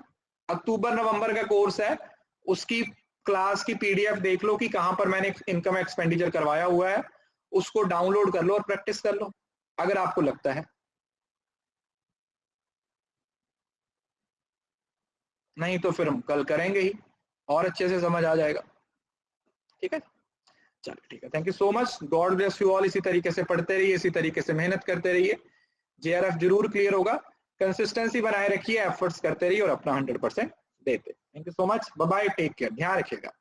अक्टूबर नवंबर का कोर्स है, उसकी क्लास की पीडीएफ देख लो कि कहां पर मैंने इनकम एक्सपेंडिचर करवाया हुआ है, उसको डाउनलोड कर लो और प्रैक्टिस कर लो अगर आपको लगता है। नहीं तो फिर हम कल करेंगे ही और अच्छे से समझ आ जाएगा। ठीक है, चलो ठीक है, thank you so much, God bless you all. इसी तरीके से पढ़ते रहिए, इसी तरीके से मेहनत करते रहिए, जेआरएफ जरूर क्लियर होगा। कंसिस्टेंसी बनाए रखिए, एफर्ट्स करते रहिए और अपना 100% देते। Thank you so much, bye bye, take care, ध्यान रखिएगा।